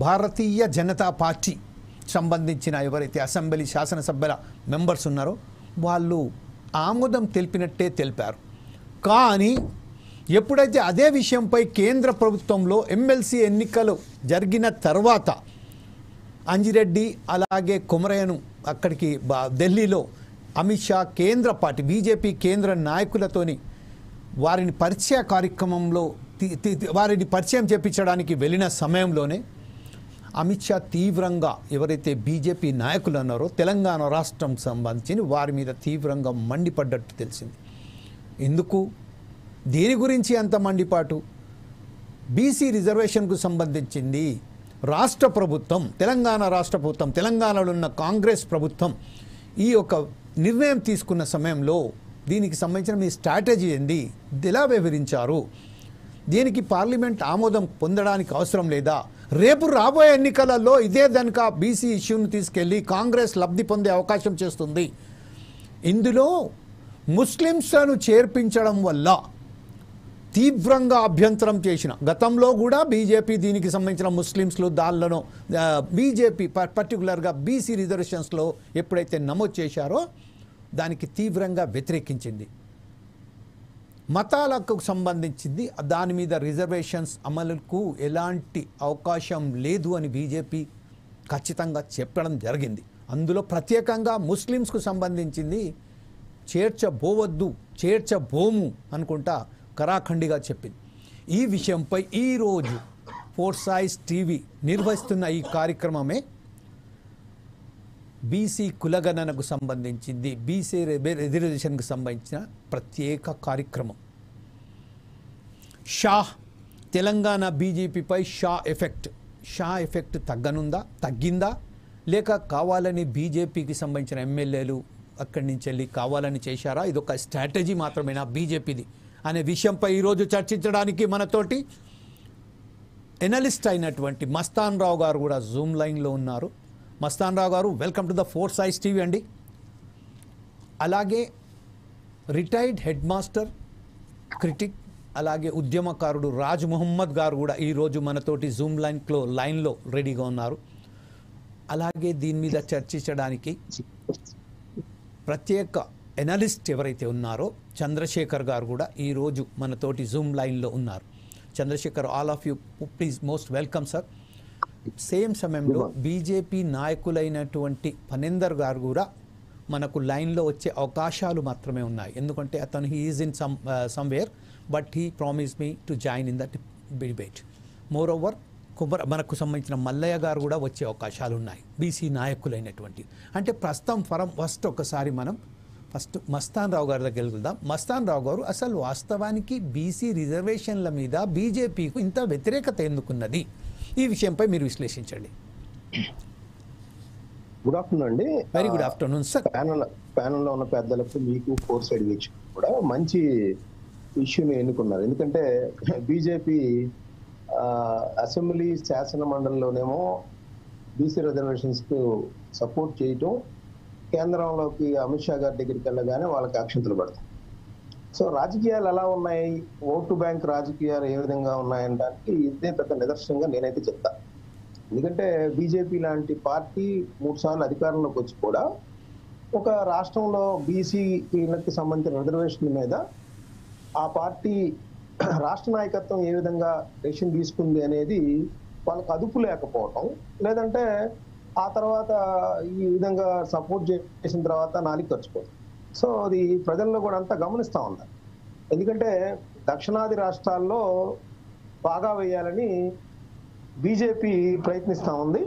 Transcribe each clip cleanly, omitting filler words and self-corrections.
Bharatiya Janata party సంబంధించిన ఎవరైతే assembly శాసనసభ్యుల మెంబర్స్ ఉన్నారో వాళ్ళు ఆమోదం తెలిపినట్టే తెలిపారు. కానీ ఎప్పుడైతే అదే విషయంపై కేంద్ర ప్రభుత్వంలో ఎమ్మెల్సీ ఎన్నికలు జరిగిన తర్వాత అంజిరెడ్డి అలాగే కొమరయ్యను అక్కడికి ఢిల్లీలో అమిత్ షా కేంద్ర పార్టీ బీజేపీ కేంద్ర నాయకులతోని వారిని పరిచయ కార్యక్రమంలో వారిని పరిచయం చేపించడానికి వెళ్ళిన సమయంలోనే అమిత్ షా తీవ్రంగా ఎవరైతే బీజేపీ నాయకులు అన్నారో తెలంగాణ రాష్ట్రం సంబంధించి వారి మీద తీవ్రంగా మండిపడ్డట్టు తెలిసింది. ఎందుకు, దేని గురించి అంత మండిపాటు? బీసీ రిజర్వేషన్కు సంబంధించింది రాష్ట్ర ప్రభుత్వం, తెలంగాణ రాష్ట్ర ప్రభుత్వం, తెలంగాణలో ఉన్న కాంగ్రెస్ ప్రభుత్వం ఈ యొక్క నిర్ణయం తీసుకున్న సమయంలో దీనికి సంబంధించిన మీ స్ట్రాటజీ ఏంది, ఎలా వివరించారు? దీనికి పార్లమెంట్ ఆమోదం పొందడానికి అవసరం లేదా? రేపు రాబోయే ఎన్నికలలో ఇదే కనుక బీసీ ఇష్యూను తీసుకెళ్ళి కాంగ్రెస్ లబ్ధి పొందే అవకాశం చేస్తుంది. ఇందులో ముస్లిమ్స్లను చేర్పించడం వల్ల తీవ్రంగా అభ్యంతరం చేసిన గతంలో కూడా బీజేపీ దీనికి సంబంధించిన ముస్లిమ్స్లు దానిలో బీజేపీ పర్టికులర్గా బీసీ రిజర్వేషన్స్లో ఎప్పుడైతే నమోదు చేశారో దానికి తీవ్రంగా వ్యతిరేకించింది. మతాలకు సంబంధించింది దాని మీద రిజర్వేషన్స్ అమలుకు ఎలాంటి అవకాశం లేదు అని బీజేపీ ఖచ్చితంగా చెప్పడం జరిగింది. అందులో ప్రత్యేకంగా ముస్లిమ్స్కు సంబంధించింది చేర్చబోవద్దు, చేర్చబోము అనుకుంటా కరాఖండిగా చెప్పింది. ఈ విషయంపై ఈరోజు ఫోర్సైజ్ టీవీ నిర్వహిస్తున్న ఈ కార్యక్రమమే బీసీ కులగణనకు సంబంధించింది, బీసీ రిజర్వేషన్కు సంబంధించిన ప్రత్యేక కార్యక్రమం. షా తెలంగాణ బీజేపీపై షా ఎఫెక్ట్ తగ్గిందా లేక కావాలని బీజేపీకి సంబంధించిన ఎమ్మెల్యేలు అక్కడి నుంచి వెళ్ళి కావాలని చేశారా, ఇదొక స్ట్రాటజీ మాత్రమేనా బీజేపీది అనే విషయంపై ఈరోజు చర్చించడానికి మనతోటి ఎనలిస్ట్ అయినటువంటి మస్తాన్ రావు గారు కూడా జూమ్ లైన్లో ఉన్నారు. మస్తాన్ రావు గారు, వెల్కమ్ టు ద ఫోర్సైజ్ టీవీ అండి. అలాగే రిటైర్డ్ హెడ్ మాస్టర్, క్రిటిక్, అలాగే ఉద్యమకారుడు రాజ్ మొహమ్మద్ గారు కూడా ఈరోజు మనతోటి జూమ్ లైన్లో రెడీగా ఉన్నారు. అలాగే దీని మీద చర్చించడానికి ప్రత్యేక ఎనలిస్ట్ ఎవరైతే ఉన్నారో చంద్రశేఖర్ గారు కూడా ఈరోజు మనతోటి జూమ్ లైన్లో ఉన్నారు. Chandrashekhar, all of you please most welcome sir. Same సమయంలో బీజేపీ నాయకులైనటువంటి ఫణేందర్ గారు కూడా మనకు లైన్లో వచ్చే అవకాశాలు మాత్రమే ఉన్నాయి. ఎందుకంటే అతను he is in somewhere but he promise me to join in that debate. More over మనకు సంబంధించిన మల్లయ్య గారు కూడా వచ్చే అవకాశాలు ఉన్నాయి, బీసీ నాయకులైనటువంటి. అంటే ప్రస్తుతం ఫస్ట్ ఒకసారి మనం మస్తాన్ రావు గారి దగ్గరికి వెళ్దాం. మస్తాన్ రావు గారు, అసలు వాస్తవానికి బీసీ రిజర్వేషన్ల మీద బీజేపీకు ఇంత వ్యతిరేకత ఎందుకున్నది, ఈ విషయంపై మీరు విశ్లేషించండి. గుడ్ ఆఫ్టర్నూన్ అండి. Very good afternoon sir. ప్యానల్లో ఉన్న పెద్దలకు, మీకు ఫోర్ సైడ్ వీక్ష కూడా మంచి ఇష్యూని ఎన్నుకున్నారు. ఎందుకంటే బీజేపీ అసెంబ్లీ శాసన మండలిలోనేమో బీసీ రిజర్వేషన్స్ కు సపోర్ట్ చేయటం, కేంద్రంలోకి అమిత్ షా గారి దగ్గరికి వెళ్ళగానే వాళ్ళకి అక్షంతలు పడతాయి. సో రాజకీయాలు ఎలా ఉన్నాయి, ఓటు బ్యాంక్ రాజకీయాలు ఏ విధంగా ఉన్నాయనడానికి ఇదే పెద్ద నిదర్శనంగా నేనైతే చెప్తా. ఎందుకంటే బీజేపీ లాంటి పార్టీ 3 సార్లు అధికారంలోకి వచ్చి కూడా ఒక రాష్ట్రంలో బీసీలకు సంబంధించిన రిజర్వేషన్ మీద ఆ పార్టీ రాష్ట్ర నాయకత్వం ఏ విధంగా డెసిషన్ తీసుకుంది అనేది వాళ్ళకి అదుపు లేకపోవటం, లేదంటే ఆ తర్వాత ఈ విధంగా సపోర్ట్ చేసిన తర్వాత నాలుగు ఖర్చుకోవడం. సో అది ప్రజల్లో కూడా అంతా గమనిస్తూ ఉన్నారు. ఎందుకంటే దక్షిణాది రాష్ట్రాల్లో బాగా వేయాలని బీజేపీ ప్రయత్నిస్తూ ఉంది.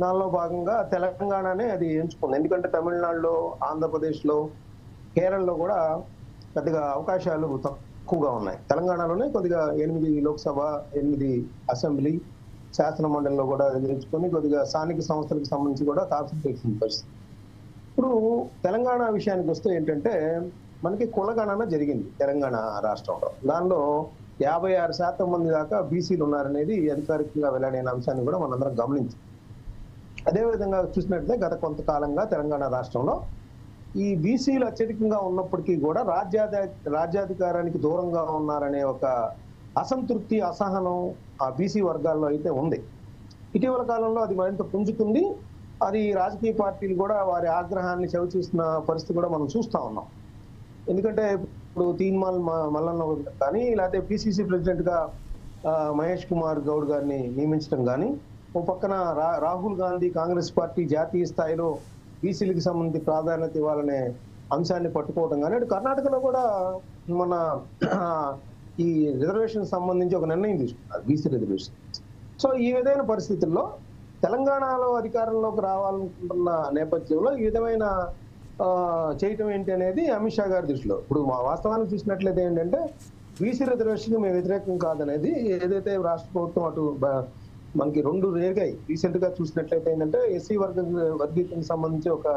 దానిలో భాగంగా తెలంగాణనే అది ఎంచుకుంది. ఎందుకంటే తమిళనాడులో, ఆంధ్రప్రదేశ్లో, కేరళలో కూడా పెద్దగా అవకాశాలు తక్కువగా ఉన్నాయి. తెలంగాణలోనే కొద్దిగా 8 లోక్సభ, 8 అసెంబ్లీ, శాసన మండలిలో కూడా ఎంచుకొని కొద్దిగా స్థానిక సంస్థలకు సంబంధించి కూడా కాన్సన్ట్రేషన్ పరిస్థితి. ఇప్పుడు తెలంగాణ విషయానికి వస్తే ఏంటంటే మనకి కులగణన జరిగింది తెలంగాణ రాష్ట్రంలో. దానిలో 56% మంది దాకా బీసీలు ఉన్నారనేది అధికారికంగా వెల్లడైన అంశాన్ని కూడా మనందరం గమనించాం. అదేవిధంగా చూసినట్లయితే గత కొంతకాలంగా తెలంగాణ రాష్ట్రంలో ఈ బీసీలు అత్యధికంగా ఉన్నప్పటికీ కూడా రాజ్యాధికారానికి దూరంగా ఉన్నారనే ఒక అసంతృప్తి, అసహనం ఆ బీసీ వర్గాల్లో అయితే ఉంది. ఇటీవల కాలంలో అది మరింత పుంజుకుంది. అది రాజకీయ పార్టీలు కూడా వారి ఆగ్రహాన్ని చవిచూస్తున్న పరిస్థితి కూడా మనం చూస్తా ఉన్నాం. ఎందుకంటే ఇప్పుడు తీన్మాల్ మల్లన్న కానీ, లేకపోతే పిసిసి ప్రెసిడెంట్ గా మహేష్ కుమార్ గౌడ్ గారిని నియమించడం కానీ, ఓ పక్కన రాహుల్ గాంధీ కాంగ్రెస్ పార్టీ జాతీయ స్థాయిలో బీసీలకు సంబంధించి ప్రాధాన్యత ఇవ్వాలనే అంశాన్ని పట్టుకోవడం కానీ, అటు కర్ణాటకలో కూడా మన ఈ రిజర్వేషన్ సంబంధించి ఒక నిర్ణయం తీసుకున్నారు, బీసీ రిజర్వేషన్. సో ఈ విధమైన పరిస్థితుల్లో తెలంగాణలో అధికారంలోకి రావాలనుకుంటున్న నేపథ్యంలో ఈ విధమైన చేయటం ఏంటి అనేది అమిత్ షా గారి దృష్టిలో. ఇప్పుడు మా వాస్తవాన్ని చూసినట్లయితే ఏంటంటే బీసీ రిజర్వేషన్ మేము వ్యతిరేకం కాదనేది ఏదైతే రాష్ట్ర ప్రభుత్వం అటు మనకి రెండు రేగాయి. రీసెంట్ గా చూసినట్లయితే ఏంటంటే ఎస్సీ వర్గీకరణకు సంబంధించి ఒక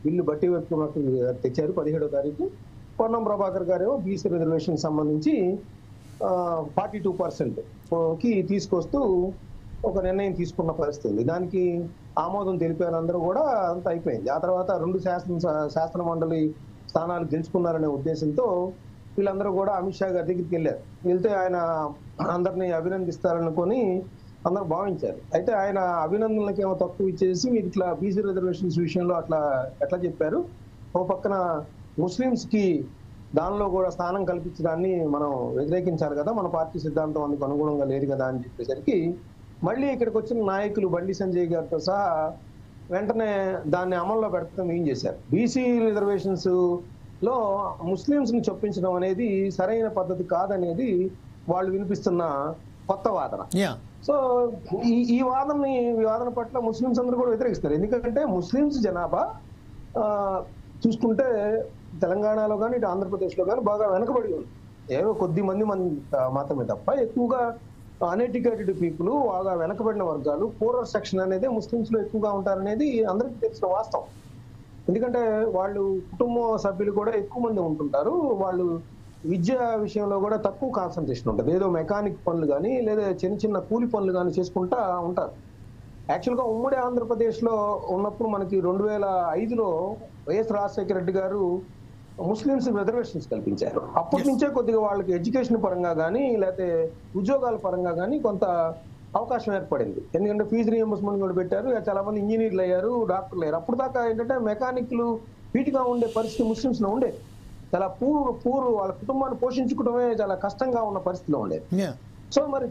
బిల్లు బట్టి వ్యక్తులకు తెచ్చారు 17వ తారీఖు. పొన్నం ప్రభాకర్ గారేమో బీసీ రిజర్వేషన్ సంబంధించి 42% కి తీసుకొస్తూ ఒక నిర్ణయం తీసుకున్న పరిస్థితి. దానికి ఆమోదం తెలిపారు అందరూ కూడా, అంత అయిపోయింది. ఆ తర్వాత 2 శాసన మండలి స్థానాలు గెలుచుకున్నారనే ఉద్దేశంతో వీళ్ళందరూ కూడా అమిత్ షా గారి దగ్గరికి వెళ్ళారు. వెళ్తే ఆయన అందరినీ అభినందిస్తారనుకొని అందరూ భావించారు. అయితే ఆయన అభినందనలకు ఏమో తక్కువ ఇచ్చేసి మీరు ఇట్లా బీసీ రిజర్వేషన్స్ విషయంలో ఎట్లా చెప్పారు, ఓ పక్కన ముస్లింస్ కి దానిలో కూడా స్థానం కల్పించడాన్ని మనం వ్యతిరేకించాలి కదా, మన పార్టీ సిద్ధాంతం అందుకు అనుగుణంగా లేదు కదా అని చెప్పేసరికి మళ్ళీ ఇక్కడికి వచ్చిన నాయకులు బండి సంజయ్ గారితో సహా వెంటనే దాన్ని అమల్లో పెడతాం ఏం చేశారు. బీసీ రిజర్వేషన్స్ లో ముస్లింస్ ని చొప్పించడం అనేది సరైన పద్ధతి కాదనేది వాళ్ళు వినిపిస్తున్న కొత్త వాదన. సో ఈ వాదన పట్ల ముస్లింస్ అందరూ కూడా వ్యతిరేకిస్తారు. ఎందుకంటే ముస్లింస్ జనాభా చూసుకుంటే తెలంగాణలో కానీ ఇటు ఆంధ్రప్రదేశ్లో కానీ బాగా వెనకబడి ఉంది. ఏదో కొద్ది మంది మాత్రమే తప్ప ఎక్కువగా అన్ఎడ్యుకేటెడ్ పీపుల్, బాగా వెనకబడిన వర్గాలు, పూరర్ సెక్షన్ అనేది ముస్లింస్ లో ఎక్కువగా ఉంటారనేది అందరికీ తెలిసిన వాస్తవం. ఎందుకంటే వాళ్ళు కుటుంబ సభ్యులు కూడా ఎక్కువ మంది ఉంటుంటారు. వాళ్ళు విద్య విషయంలో కూడా తక్కువ కాన్సన్ట్రేషన్ ఉంటుంది. ఏదో మెకానిక్ పనులు కానీ లేదా చిన్న చిన్న కూలి పనులు కానీ చేసుకుంటా ఉంటారు. యాక్చువల్గా ఉమ్మడి ఆంధ్రప్రదేశ్ లో ఉన్నప్పుడు మనకి 2005లో వైఎస్ రాజశేఖర రెడ్డి గారు ముస్లింస్ రిజర్వేషన్స్ కల్పించారు. అప్పటి నుంచే కొద్దిగా వాళ్ళకి ఎడ్యుకేషన్ పరంగా కానీ లేకపోతే ఉద్యోగాల పరంగా కానీ కొంత అవకాశం ఏర్పడింది. ఎందుకంటే ఫీజు రియంబర్స్మెంట్ కూడా పెట్టారు. చాలా మంది ఇంజనీర్లు అయ్యారు, డాక్టర్లు అయ్యారు. అప్పుడు దాకా ఏంటంటే మెకానిక్లు వీటిగా ఉండే పరిస్థితి ముస్లింస్ లో ఉండేది. చాలా పూర్ వాళ్ళ కుటుంబాన్ని పోషించుకోవడమే చాలా కష్టంగా ఉన్న పరిస్థితిలో ఉండేది. సో మరి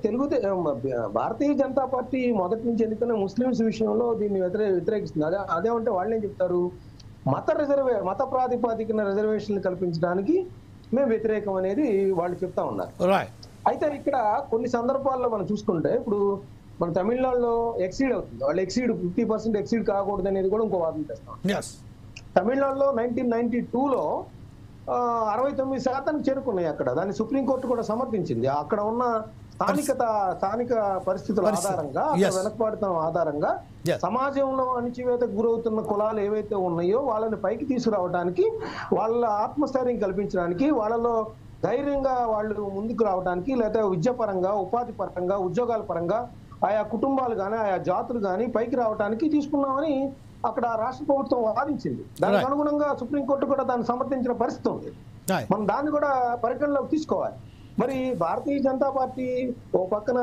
భారతీయ జనతా పార్టీ మొదటి నుంచి ఎందుకనే ముస్లింస్ విషయంలో దీన్ని వ్యతిరేకిస్తుంది. అదేమంటే వాళ్ళు ఏం చెప్తారు, మత ప్రాతిపాదికన రిజర్వేషన్లు కల్పించడానికి మేము వ్యతిరేకం అనేది వాళ్ళు చెప్తా ఉన్నారు. అయితే ఇక్కడ కొన్ని సందర్భాల్లో మనం చూసుకుంటే ఇప్పుడు మన తమిళనాడులో ఎక్సీడ్ అవుతుంది. వాళ్ళు 50% ఎక్సీడ్ కాకూడదు అనేది కూడా ఇంకో వాదన చేస్తాం. తమిళనాడులో 1992లో 69% చేరుకున్నాయి అక్కడ. దాన్ని సుప్రీంకోర్టు కూడా సమర్థించింది. అక్కడ ఉన్న స్థానిక పరిస్థితుల ఆధారంగా, వెనకబడటం ఆధారంగా సమాజంలో అణిచివేతకు గురవుతున్న కులాలు ఏవైతే ఉన్నాయో వాళ్ళని పైకి తీసుకురావడానికి, వాళ్ళ ఆత్మస్థైర్యం కల్పించడానికి, వాళ్ళలో ధైర్యంగా వాళ్ళు ముందుకు రావడానికి, లేదా విద్య పరంగా, ఉపాధి పరంగా, ఉద్యోగాల పరంగా ఆయా కుటుంబాలు కానీ ఆయా జాతులు కానీ పైకి రావడానికి తీసుకున్నామని అక్కడ రాష్ట్ర ప్రభుత్వం వాదించింది. దానికి అనుగుణంగా సుప్రీంకోర్టు కూడా దాన్ని సమర్థించిన పరిస్థితి ఉంది. మనం దాన్ని కూడా పరిగణలోకి తీసుకోవాలి. మరి భారతీయ జనతా పార్టీ ఓ పక్కన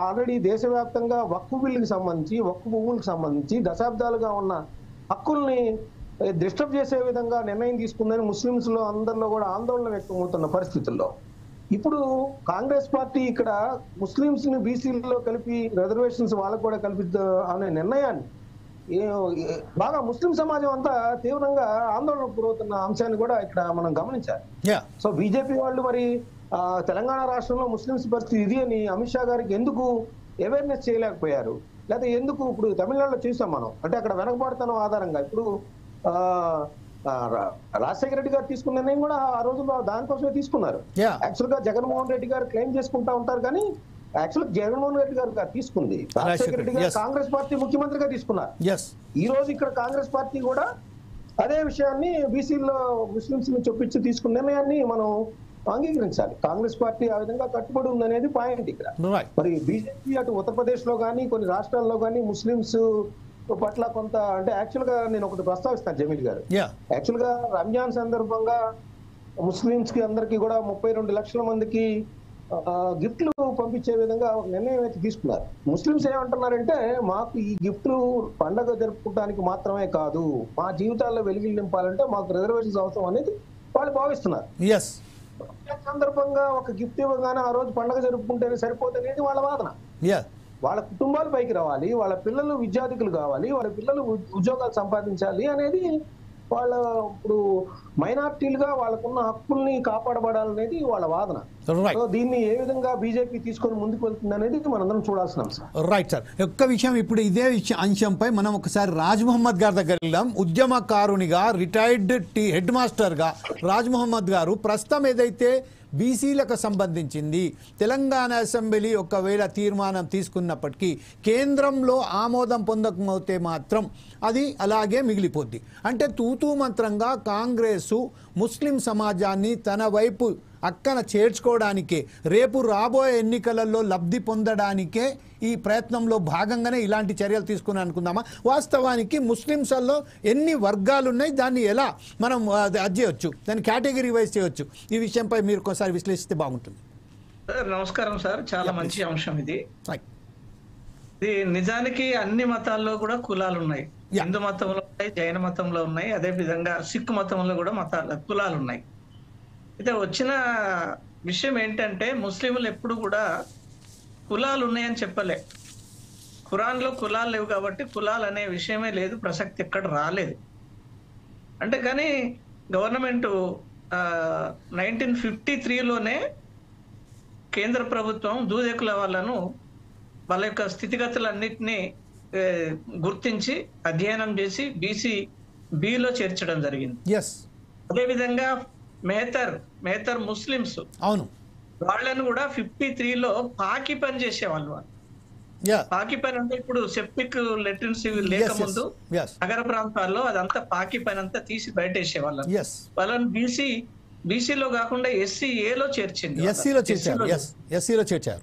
ఆల్రెడీ దేశవ్యాప్తంగా వక్ఫ్ బిల్లుకి సంబంధించి, వక్ఫ్ భూములకు సంబంధించి దశాబ్దాలుగా ఉన్న హక్కుల్ని డిస్టర్బ్ చేసే విధంగా నిర్ణయం తీసుకుందని ముస్లింస్ లో అందరిలో కూడా ఆందోళన వ్యక్తమవుతున్న పరిస్థితుల్లో ఇప్పుడు కాంగ్రెస్ పార్టీ ఇక్కడ ముస్లింస్ ని బీసీలలో కలిపి రిజర్వేషన్స్ వాళ్ళకు కూడా కల్పిద్దా అనే నిర్ణయాన్ని బాగా ముస్లిం సమాజం అంతా తీవ్రంగా ఆందోళన గురవుతున్న అంశాన్ని కూడా ఇక్కడ మనం గమనించాలి. సో బీజేపీ వాళ్ళు మరి తెలంగాణ రాష్ట్రంలో ముస్లింస్ పరిస్థితి ఇది అని అమిత్ షా గారికి ఎందుకు అవేర్నెస్ చేయలేకపోయారు? లేకపోతే ఎందుకు ఇప్పుడు తమిళనాడులో చూసాం మనం, అంటే అక్కడ వెనకబడతనం ఆధారంగా ఇప్పుడు రాజశేఖర రెడ్డి గారు తీసుకున్న నిర్ణయం కూడా ఆ రోజుల్లో దానికోసమే తీసుకున్నారు. యాక్చువల్ గా జగన్మోహన్ రెడ్డి గారు క్లెయిమ్ చేసుకుంటా ఉంటారు, కానీ యాక్చువల్ జగన్మోహన్ రెడ్డి గారు తీసుకుంది, రాజశేఖర రెడ్డి గారు కాంగ్రెస్ పార్టీ ముఖ్యమంత్రిగా తీసుకున్నారు. ఈ రోజు ఇక్కడ కాంగ్రెస్ పార్టీ కూడా అదే విషయాన్ని బీసీలో ముస్లింస్ ని చొప్పించి తీసుకున్న నిర్ణయాన్ని మనం అంగీకరించాలి. కాంగ్రెస్ పార్టీ ఆ విధంగా కట్టుబడి ఉందనేది పాయింట్ ఇక్కడ. మరి బీజేపీ అటు ఉత్తరప్రదేశ్ లో కానీ కొన్ని రాష్ట్రాల్లో కానీ ముస్లింస్ పట్ల కొంత, అంటే యాక్చువల్ గా నేను ఒకటి ప్రస్తావిస్తాను జమీల్ గారు. యాక్చువల్ గా రంజాన్ సందర్భంగా ముస్లింస్ కి అందరికి కూడా 32 లక్షల మందికి గిఫ్ట్లు పంపించే విధంగా ఒక నిర్ణయం అయితే తీసుకున్నారు. ముస్లిమ్స్ ఏమంటున్నారంటే మాకు ఈ గిఫ్ట్లు పండగ జరుపుకోవడానికి మాత్రమే కాదు, మా జీవితాల్లో వెలుగులు నింపాలంటే మాకు రిజర్వేషన్స్ అవసరం అనేది వాళ్ళు భావిస్తున్నారు. సందర్భంగా ఒక గిఫ్ట్ ఇవ్వగానే ఆ రోజు పండగ జరుపుకుంటేనే సరిపోతుంది వాళ్ళ వాదన. వాళ్ళ కుటుంబాలు పైకి రావాలి, వాళ్ళ పిల్లలు విద్యార్థులు కావాలి, వాళ్ళ పిల్లలు ఉద్యోగాలు సంపాదించాలి అనేది వాళ్ళ ఇప్పుడు మైనార్టీలుగా వాళ్ళకున్న హక్కుల్ని కాపాడబడాలనేది వాళ్ళ వాదన. సో దీన్ని ఏ విధంగా బీజేపీ తీసుకొని ముందుకు వెళ్తుంది అనేది మనందరం చూడాల్సిన అంశం. Right sir. ఒక్క విషయం, ఇప్పుడు ఇదే అంశంపై మనం ఒకసారి రాజ్ మహమ్మద్ గారి దగ్గర వెళ్దాం. ఉద్యమకారునిగా, రిటైర్డ్ హెడ్ మాస్టర్గా రాజ్ మహమ్మద్ గారు ప్రస్తుతం ఏదైతే బీసీలకు సంబంధించింది తెలంగాణ అసెంబ్లీ ఒకవేళ తీర్మానం తీసుకున్నప్పటికీ కేంద్రంలో ఆమోదం పొందకపోతే మాత్రం అది అలాగే మిగిలిపోద్ది. అంటే తూతూ మంత్రంగా కాంగ్రెసు ముస్లిం సమాజాన్ని తన వైపు అక్కన చేర్చుకోవడానికే, రేపు రాబోయే ఎన్నికలలో లబ్ధి పొందడానికే ఈ ప్రయత్నంలో భాగంగానే ఇలాంటి చర్యలు తీసుకుని అనుకుందామా? వాస్తవానికి ముస్లిమ్స్లో ఎన్ని వర్గాలు ఉన్నాయి, దాన్ని ఎలా మనం అది చేయొచ్చు, దాన్ని కేటగిరీ వైజ్ చేయొచ్చు, ఈ విషయంపై మీరు ఒకసారి విశ్లేషిస్తే బాగుంటుంది. నమస్కారం సార్, చాలా మంచి అంశం ఇది. ఇది నిజానికి అన్ని మతాల్లో కూడా కులాలు ఉన్నాయి. హిందూ మతంలో ఉన్నాయి, జైన మతంలో ఉన్నాయి, అదే విధంగా సిక్ మతంలో కూడా కులాలు ఉన్నాయి. అయితే వచ్చిన విషయం ఏంటంటే ముస్లింలు ఎప్పుడు కూడా కులాలు ఉన్నాయని చెప్పలే. ఖురాన్లో కులాలు లేవు కాబట్టి కులాలు అనే విషయమే లేదు, ప్రసక్తి ఎక్కడ రాలేదు. అంటే కానీ గవర్నమెంట్ 1953లోనే కేంద్ర ప్రభుత్వం దూదేకుల వాళ్ళ యొక్క స్థితిగతులన్నిటినీ గుర్తించి అధ్యయనం చేసి బీసీ బిలో చేర్చడం జరిగింది. అదేవిధంగా మేతర్ ముస్లిమ్స్ అవును, వాళ్ళను కూడా 53లో పాకి పని చేసేవాళ్ళు. పాకి పని అంటే ఇప్పుడు సెప్టిక్ లెట్రిన్స్ లేకముందు నగర ప్రాంతాల్లో అదంతా పాకి పని అంతా తీసి బయట వేసేవాళ్ళు. వాళ్ళని బీసీలో కాకుండా ఎస్సీఏలో చేర్చింది.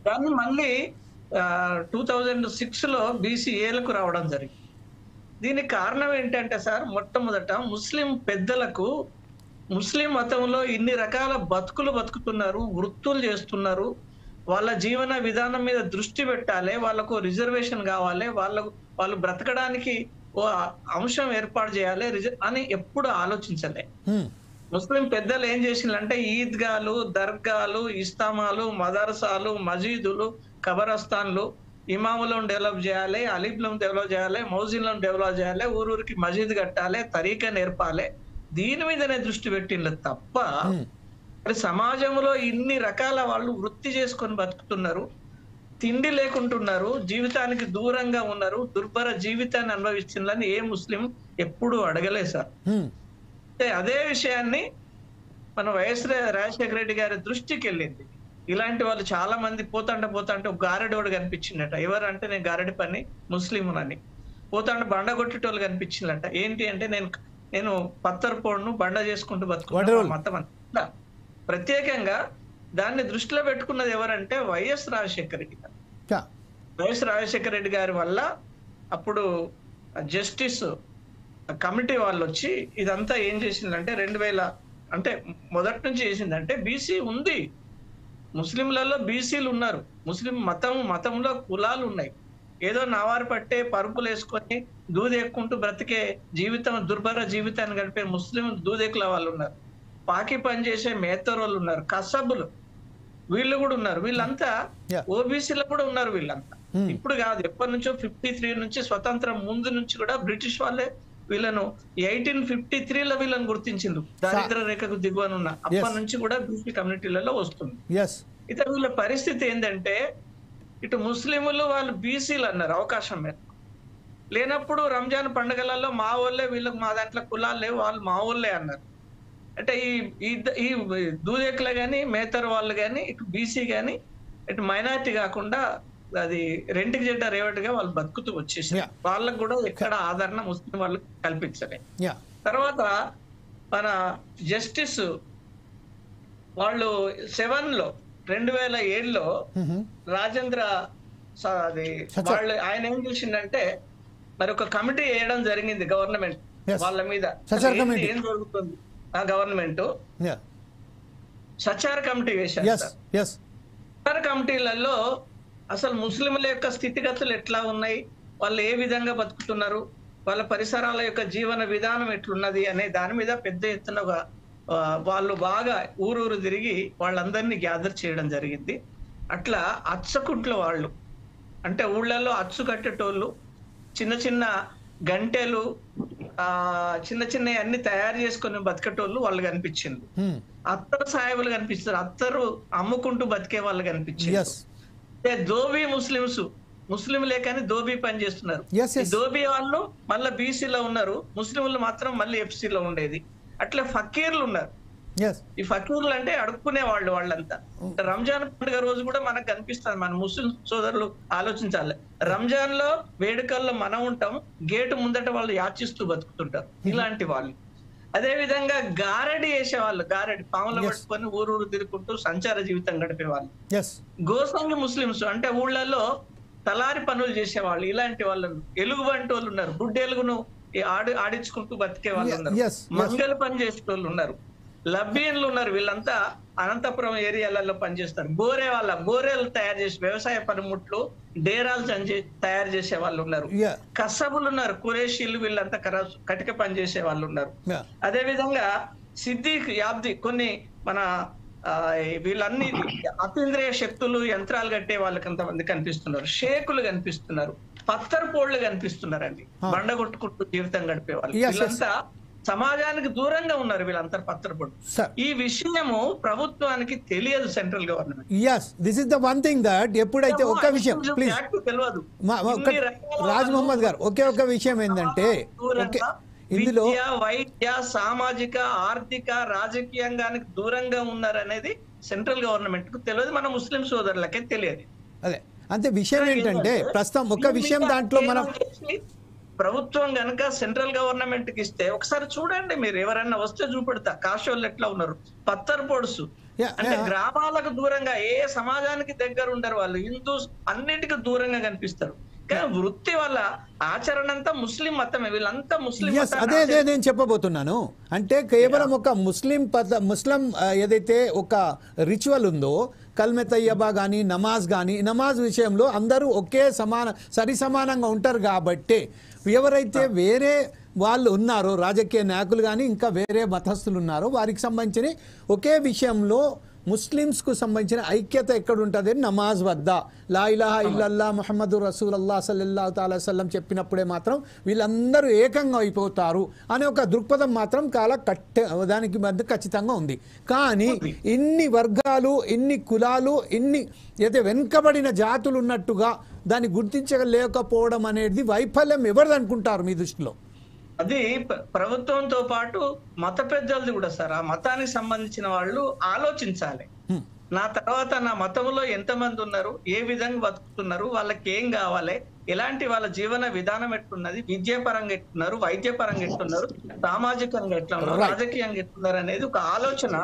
దాన్ని మళ్ళీ 2006లో బీసీఏలకు రావడం జరిగింది. దీనికి కారణం ఏంటంటే సార్, మొట్టమొదట ముస్లిం పెద్దలకు ముస్లిం మతంలో ఇన్ని రకాల బతుకులు బతుకుతున్నారు, వృత్తులు చేస్తున్నారు, వాళ్ళ జీవన విధానం మీద దృష్టి పెట్టాలి, వాళ్ళకు రిజర్వేషన్ కావాలి, వాళ్ళు బ్రతకడానికి ఓ అంశం ఏర్పాటు చేయాలి అని ఎప్పుడు ఆలోచించలే. ముస్లిం పెద్దలు ఏం చేసిందంటే ఈద్గాలు, దర్గాలు, ఇస్తామాలు, మదర్సాలు, మజీదులు, కబరస్థాన్లు, ఇమాములను డెవలప్ చేయాలి, అలీబ్లను డెవలప్ చేయాలి, మౌజిన్లను డెవలప్ చేయాలి, ఊరూరికి మజీద్ కట్టాలి, తరీకా నేర్పాలి, దీని మీదనే దృష్టి పెట్టిండ్రు తప్ప మరి సమాజంలో ఇన్ని రకాల వాళ్ళు వృత్తి చేసుకొని బతుకుతున్నారు, తిండి లేకుంటున్నారు, జీవితానికి దూరంగా ఉన్నారు, దుర్భర జీవితాన్ని అనుభవిస్తుందని ఏ ముస్లిం ఎప్పుడు అడగలేదు సార్. అదే విషయాన్ని మన వైఎస్ రాజశేఖర రెడ్డి గారి దృష్టికి వెళ్ళింది. ఇలాంటి వాళ్ళు చాలా మంది పోతాంటే ఒక గారెడోడు కనిపించిందట. ఎవరంటే నేను గారెడి పని ముస్లింలని. పోతాంటే బండ కొట్టేటోళ్ళు కనిపించిందట. ఏంటి అంటే నేను పత్తర్ పోడును బండ చేసుకుంటూ బతుకున్నాను మతం అంతా. ప్రత్యేకంగా దాన్ని దృష్టిలో పెట్టుకున్నది ఎవరంటే వైఎస్ రాజశేఖర రెడ్డి గారు. వైఎస్ రాజశేఖర రెడ్డి గారి వల్ల అప్పుడు జస్టిస్ కమిటీ వాళ్ళు వచ్చి ఇదంతా ఏం చేసిందంటే 2000 అంటే మొదటి నుంచి చేసిందంటే బీసీ ఉంది, ముస్లింలలో బీసీలు ఉన్నారు, ముస్లిం మతంలో కులాలు ఉన్నాయి. ఏదో నవారు పట్టే పరుపులు వేసుకొని దూదెక్కుంటూ బ్రతికే జీవితం, దుర్భర జీవితాన్ని గడిపే ముస్లిం దూదెక్కుల వాళ్ళు ఉన్నారు, పాకి పనిచేసే మేతరోళ్ళు ఉన్నారు, కసబులు వీళ్ళు కూడా ఉన్నారు. వీళ్ళంతా ఓబీసీలో కూడా ఉన్నారు. వీళ్ళంతా ఇప్పుడు కాదు, ఎప్పటి నుంచో 53 నుంచి స్వతంత్రం ముందు నుంచి కూడా బ్రిటిష్ వాళ్ళే వీళ్ళను 1853లో వీళ్ళని గుర్తించిండ్రు. దారిద్ర రేఖకు దిగువనున్న అప్పటి నుంచి కూడా బీసీ కమ్యూనిటీలలో వస్తుంది. అయితే వీళ్ళ పరిస్థితి ఏంటంటే ఇటు ముస్లింలు వాళ్ళు బీసీలు అన్నారు అవకాశం మీద లేనప్పుడు రంజాన్ పండుగలలో మా వాళ్ళే, వీళ్ళకి మా దాంట్లో కులాలు లేవు, వాళ్ళు మా వాళ్ళే అన్నారు. అంటే ఈ దూదేకులు కానీ మేతర్ వాళ్ళు కానీ ఇటు బీసీ కానీ ఇటు మైనారిటీ కాకుండా అది రెంటికి జెడ్డ రేవటిగా వాళ్ళు బతుకుతూ వచ్చేసి వాళ్ళకు కూడా ఎక్కడ ఆదరణ ముస్లిం వాళ్ళకి కల్పించలే. తర్వాత మన జస్టిస్ వాళ్ళు 7లో 2007లో రాజేంద్ర అది వాళ్ళు ఆయన ఏం చూసిందంటే మరి ఒక కమిటీ వేయడం జరిగింది గవర్నమెంట్ వాళ్ళ మీద. ఏం జరుగుతుంది ఆ గవర్నమెంట్ సచార్ కమిటీ వేశారు. ఇతర కమిటీలలో అసలు ముస్లింల యొక్క స్థితిగతులు ఎట్లా ఉన్నాయి, వాళ్ళు ఏ విధంగా బతుకుతున్నారు, వాళ్ళ పరిసరాల యొక్క జీవన విధానం ఎట్లున్నది అనే దాని మీద పెద్ద ఎత్తున వాళ్ళు బాగా ఊరూరు తిరిగి వాళ్ళందరినీ గ్యాదర్ చేయడం జరిగింది. అట్లా అచ్చకుంట్ల వాళ్ళు అంటే ఊళ్ళల్లో అచ్చు కట్టేటోళ్ళు, చిన్న చిన్న గంటెలు చిన్న చిన్న అన్ని తయారు చేసుకుని బతికేటోళ్ళు వాళ్ళు కనిపించింది. అత్తరు సాయబులు కనిపిస్తారు, అత్తరు అమ్ముకుంటూ బతికే వాళ్ళు కనిపించారు. దోబీ ముస్లింలే కానీ దోబీ పని చేస్తున్నారు. దోబీ వాళ్ళు మళ్ళీ బీసీలో ఉన్నారు, ముస్లింలు మాత్రం మళ్ళీ ఎఫ్సీలో ఉండేది. అట్లా ఫకీర్లు ఉన్నారు. ఈ ఫకీర్లు అంటే అడుక్కునే వాళ్ళు. వాళ్ళంతా రంజాన్ పండుగ రోజు కూడా మనకు కనిపిస్తుంది. మన ముస్లిం సోదరులు ఆలోచించాలి, రంజాన్ లో వేడుకల్లో మనం ఉంటాం, గేటు ముందట వాళ్ళు యాచిస్తూ బతుకుతుంటారు ఇలాంటి వాళ్ళు. అదే విధంగా గారడి వేసేవాళ్ళు, గారడి పాములు పట్టుకొని ఊరూరు తిరుగుకుంటూ సంచార జీవితం గడిపేవాళ్ళు. గోసంగి ముస్లింస్ అంటే ఊళ్ళల్లో తలారి పనులు చేసేవాళ్ళు. ఇలాంటి వాళ్ళు ఎలుగుబంటి వాళ్ళు ఉన్నారు, గుడ్డ ఎలుగును ఆడించుకుంటూ బతికే వాళ్ళు ఉన్నారు, మంగళ పని చేసే వాళ్ళు ఉన్నారు, లబ్బీన్లు ఉన్నారు. వీళ్ళంతా అనంతపురం ఏరియాలలో పనిచేస్తారు. బోరేలు తయారు చేసి వ్యవసాయ పనిముట్లు డేరాలు తయారు చేసే వాళ్ళు ఉన్నారు. కసబులు ఉన్నారు, కురేషీలు, వీళ్ళంతా కటిక పని చేసే వాళ్ళు ఉన్నారు. అదే విధంగా సిద్దిక్ యాబ్ది కొన్ని మన వీళ్ళన్ని అతీంద్రియ శక్తులు యంత్రాలు కట్టే వాళ్ళకి అంతమంది కనిపిస్తున్నారు. షేకులు కనిపిస్తున్నారు, పత్తర్ పోళ్లు కనిపిస్తున్నారండి, బండ కొట్టుకుంటూ జీవితం గడిపే వాళ్ళు. వీళ్ళంతా సమాజానికి దూరంగా ఉన్నారు. వీళ్ళంతా పత్రపడు. ఈ విషయము ప్రభుత్వానికి తెలియదు, central government. This is the one thing that ఎప్పుడైతే ఒక విషయం ప్లీజ్ రాజ్ మహమ్మద్ గారు ఒక విషయం ఏంటంటే ఇందులో వైద్య సామాజిక ఆర్థిక రాజకీయంగా దూరంగా ఉన్నారనేది సెంట్రల్ గవర్నమెంట్ కు తెలియదు, మన ముస్లిం సోదరులకే తెలియదు. అదే అంతే విషయం ఏంటంటే ప్రస్తుతం ఒక విషయం దాంట్లో మనం ప్రభుత్వం గనక సెంట్రల్ గవర్నమెంట్ కి ఇస్తే ఒకసారి చూడండి, మీరు ఎవరైనా వస్తే చూపెడతా కాశోళ్ళు ఎట్లా ఉన్నారు, పత్తర్ పొడుసు అంటే గ్రామాలకు దూరంగా ఏ సమాజానికి దగ్గర ఉండరు వాళ్ళు, హిందూస్ అన్నిటికీ దూరంగా కనిపిస్తారు. కానీ వృత్తి వల్ల ఆచరణ అంతా ముస్లిం మతమే, వీళ్ళంతా ముస్లిం. అదే నేను చెప్పబోతున్నాను. అంటే కేవలం ఒక ముస్లిం ఏదైతే ఒక రిచువల్ ఉందో కల్మె తయ్యబా కానీ నమాజ్ కానీ, నమాజ్ విషయంలో అందరూ ఒకే సరి సమానంగా ఉంటారు. కాబట్టి ఎవరైతే వేరే వాళ్ళు ఉన్నారో రాజకీయ నాయకులు కానీ ఇంకా వేరే మతస్థులు ఉన్నారో వారికి సంబంధించిన ఒకే విషయంలో ముస్లిమ్స్కు సంబంధించిన ఐక్యత ఎక్కడ ఉంటుంది, నమాజ్ వద్ద లా ఇలాహా ఇల్లల్లా ముహమ్మదు రసూలుల్లాహ్ సల్లల్లాహు తఆలా సల్లం చెప్పినప్పుడే మాత్రం వీళ్ళందరూ ఏకంగా అయిపోతారు అనే ఒక దృక్పథం మాత్రం దానికి మధ్య ఖచ్చితంగా ఉంది. కానీ ఇన్ని వర్గాలు, ఇన్ని కులాలు, ఇన్ని అయితే వెనుకబడిన జాతులు ఉన్నట్టుగా దాన్ని గుర్తించలేకపోవడం అనేది వైఫల్యం ఎవరిది అనుకుంటారు మీ దృష్టిలో? అది ప్రభుత్వంతో పాటు మత పెద్దలది కూడా సార్. ఆ మతానికి సంబంధించిన వాళ్ళు ఆలోచించాలి, నా తర్వాత నా మతంలో ఎంతమంది ఉన్నారు, ఏ విధంగా బతుకుతున్నారు, వాళ్ళకి ఏం కావాలి, ఎలాంటి వాళ్ళ జీవన విధానం ఎట్లున్నది, విద్యాపరంగా ఎట్లున్నారు, వైద్యపరంగా ఎట్లున్నారు, సామాజికంగా ఎట్లా ఉన్నారు, రాజకీయంగా ఎట్లున్నారు అనేది ఒక ఆలోచన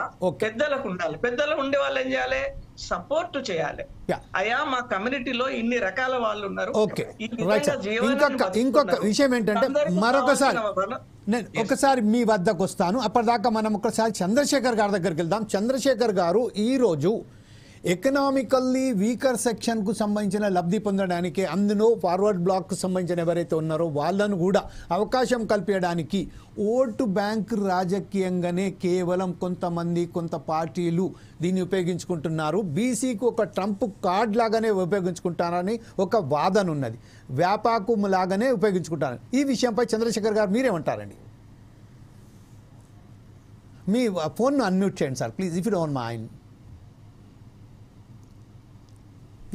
పెద్దలకు ఉండాలి. పెద్దలు ఉండే వాళ్ళు ఏం చేయాలి, సపోర్ట్ చేయాలి. అయ్యా మా కమ్యూనిటీలో ఇన్ని రకాల వాళ్ళు ఉన్నారు. ఇంకొక విషయం ఏంటంటే ఒకసారి మీ వద్దకు వస్తాను. అప్పటిదాకా మనం ఒకసారి చంద్రశేఖర్ గారి దగ్గరికి వెళ్దాం. చంద్రశేఖర్ గారు ఈరోజు ఎకనామికల్లీ వీకర్ సెక్షన్కు సంబంధించిన లబ్ధి పొందడానికి, అందులో ఫార్వర్డ్ బ్లాక్కు సంబంధించిన ఎవరైతే ఉన్నారో వాళ్ళను కూడా అవకాశం కల్పించడానికి ఓటు బ్యాంక్ రాజకీయంగానే కేవలం కొంతమంది కొంత పార్టీలు దీన్ని ఉపయోగించుకుంటున్నారు, బీసీకి ఒక ట్రంప్ కార్డ్ లాగానే ఉపయోగించుకుంటారని ఒక వాదన ఉన్నది, వ్యాపాకు లాగానే ఉపయోగించుకుంటారు. ఈ విషయంపై చంద్రశేఖర్ గారు మీరేమంటారండి? మీ ఫోన్ను అన్మ్యూట్ చేయండి sir please, if you don't mind.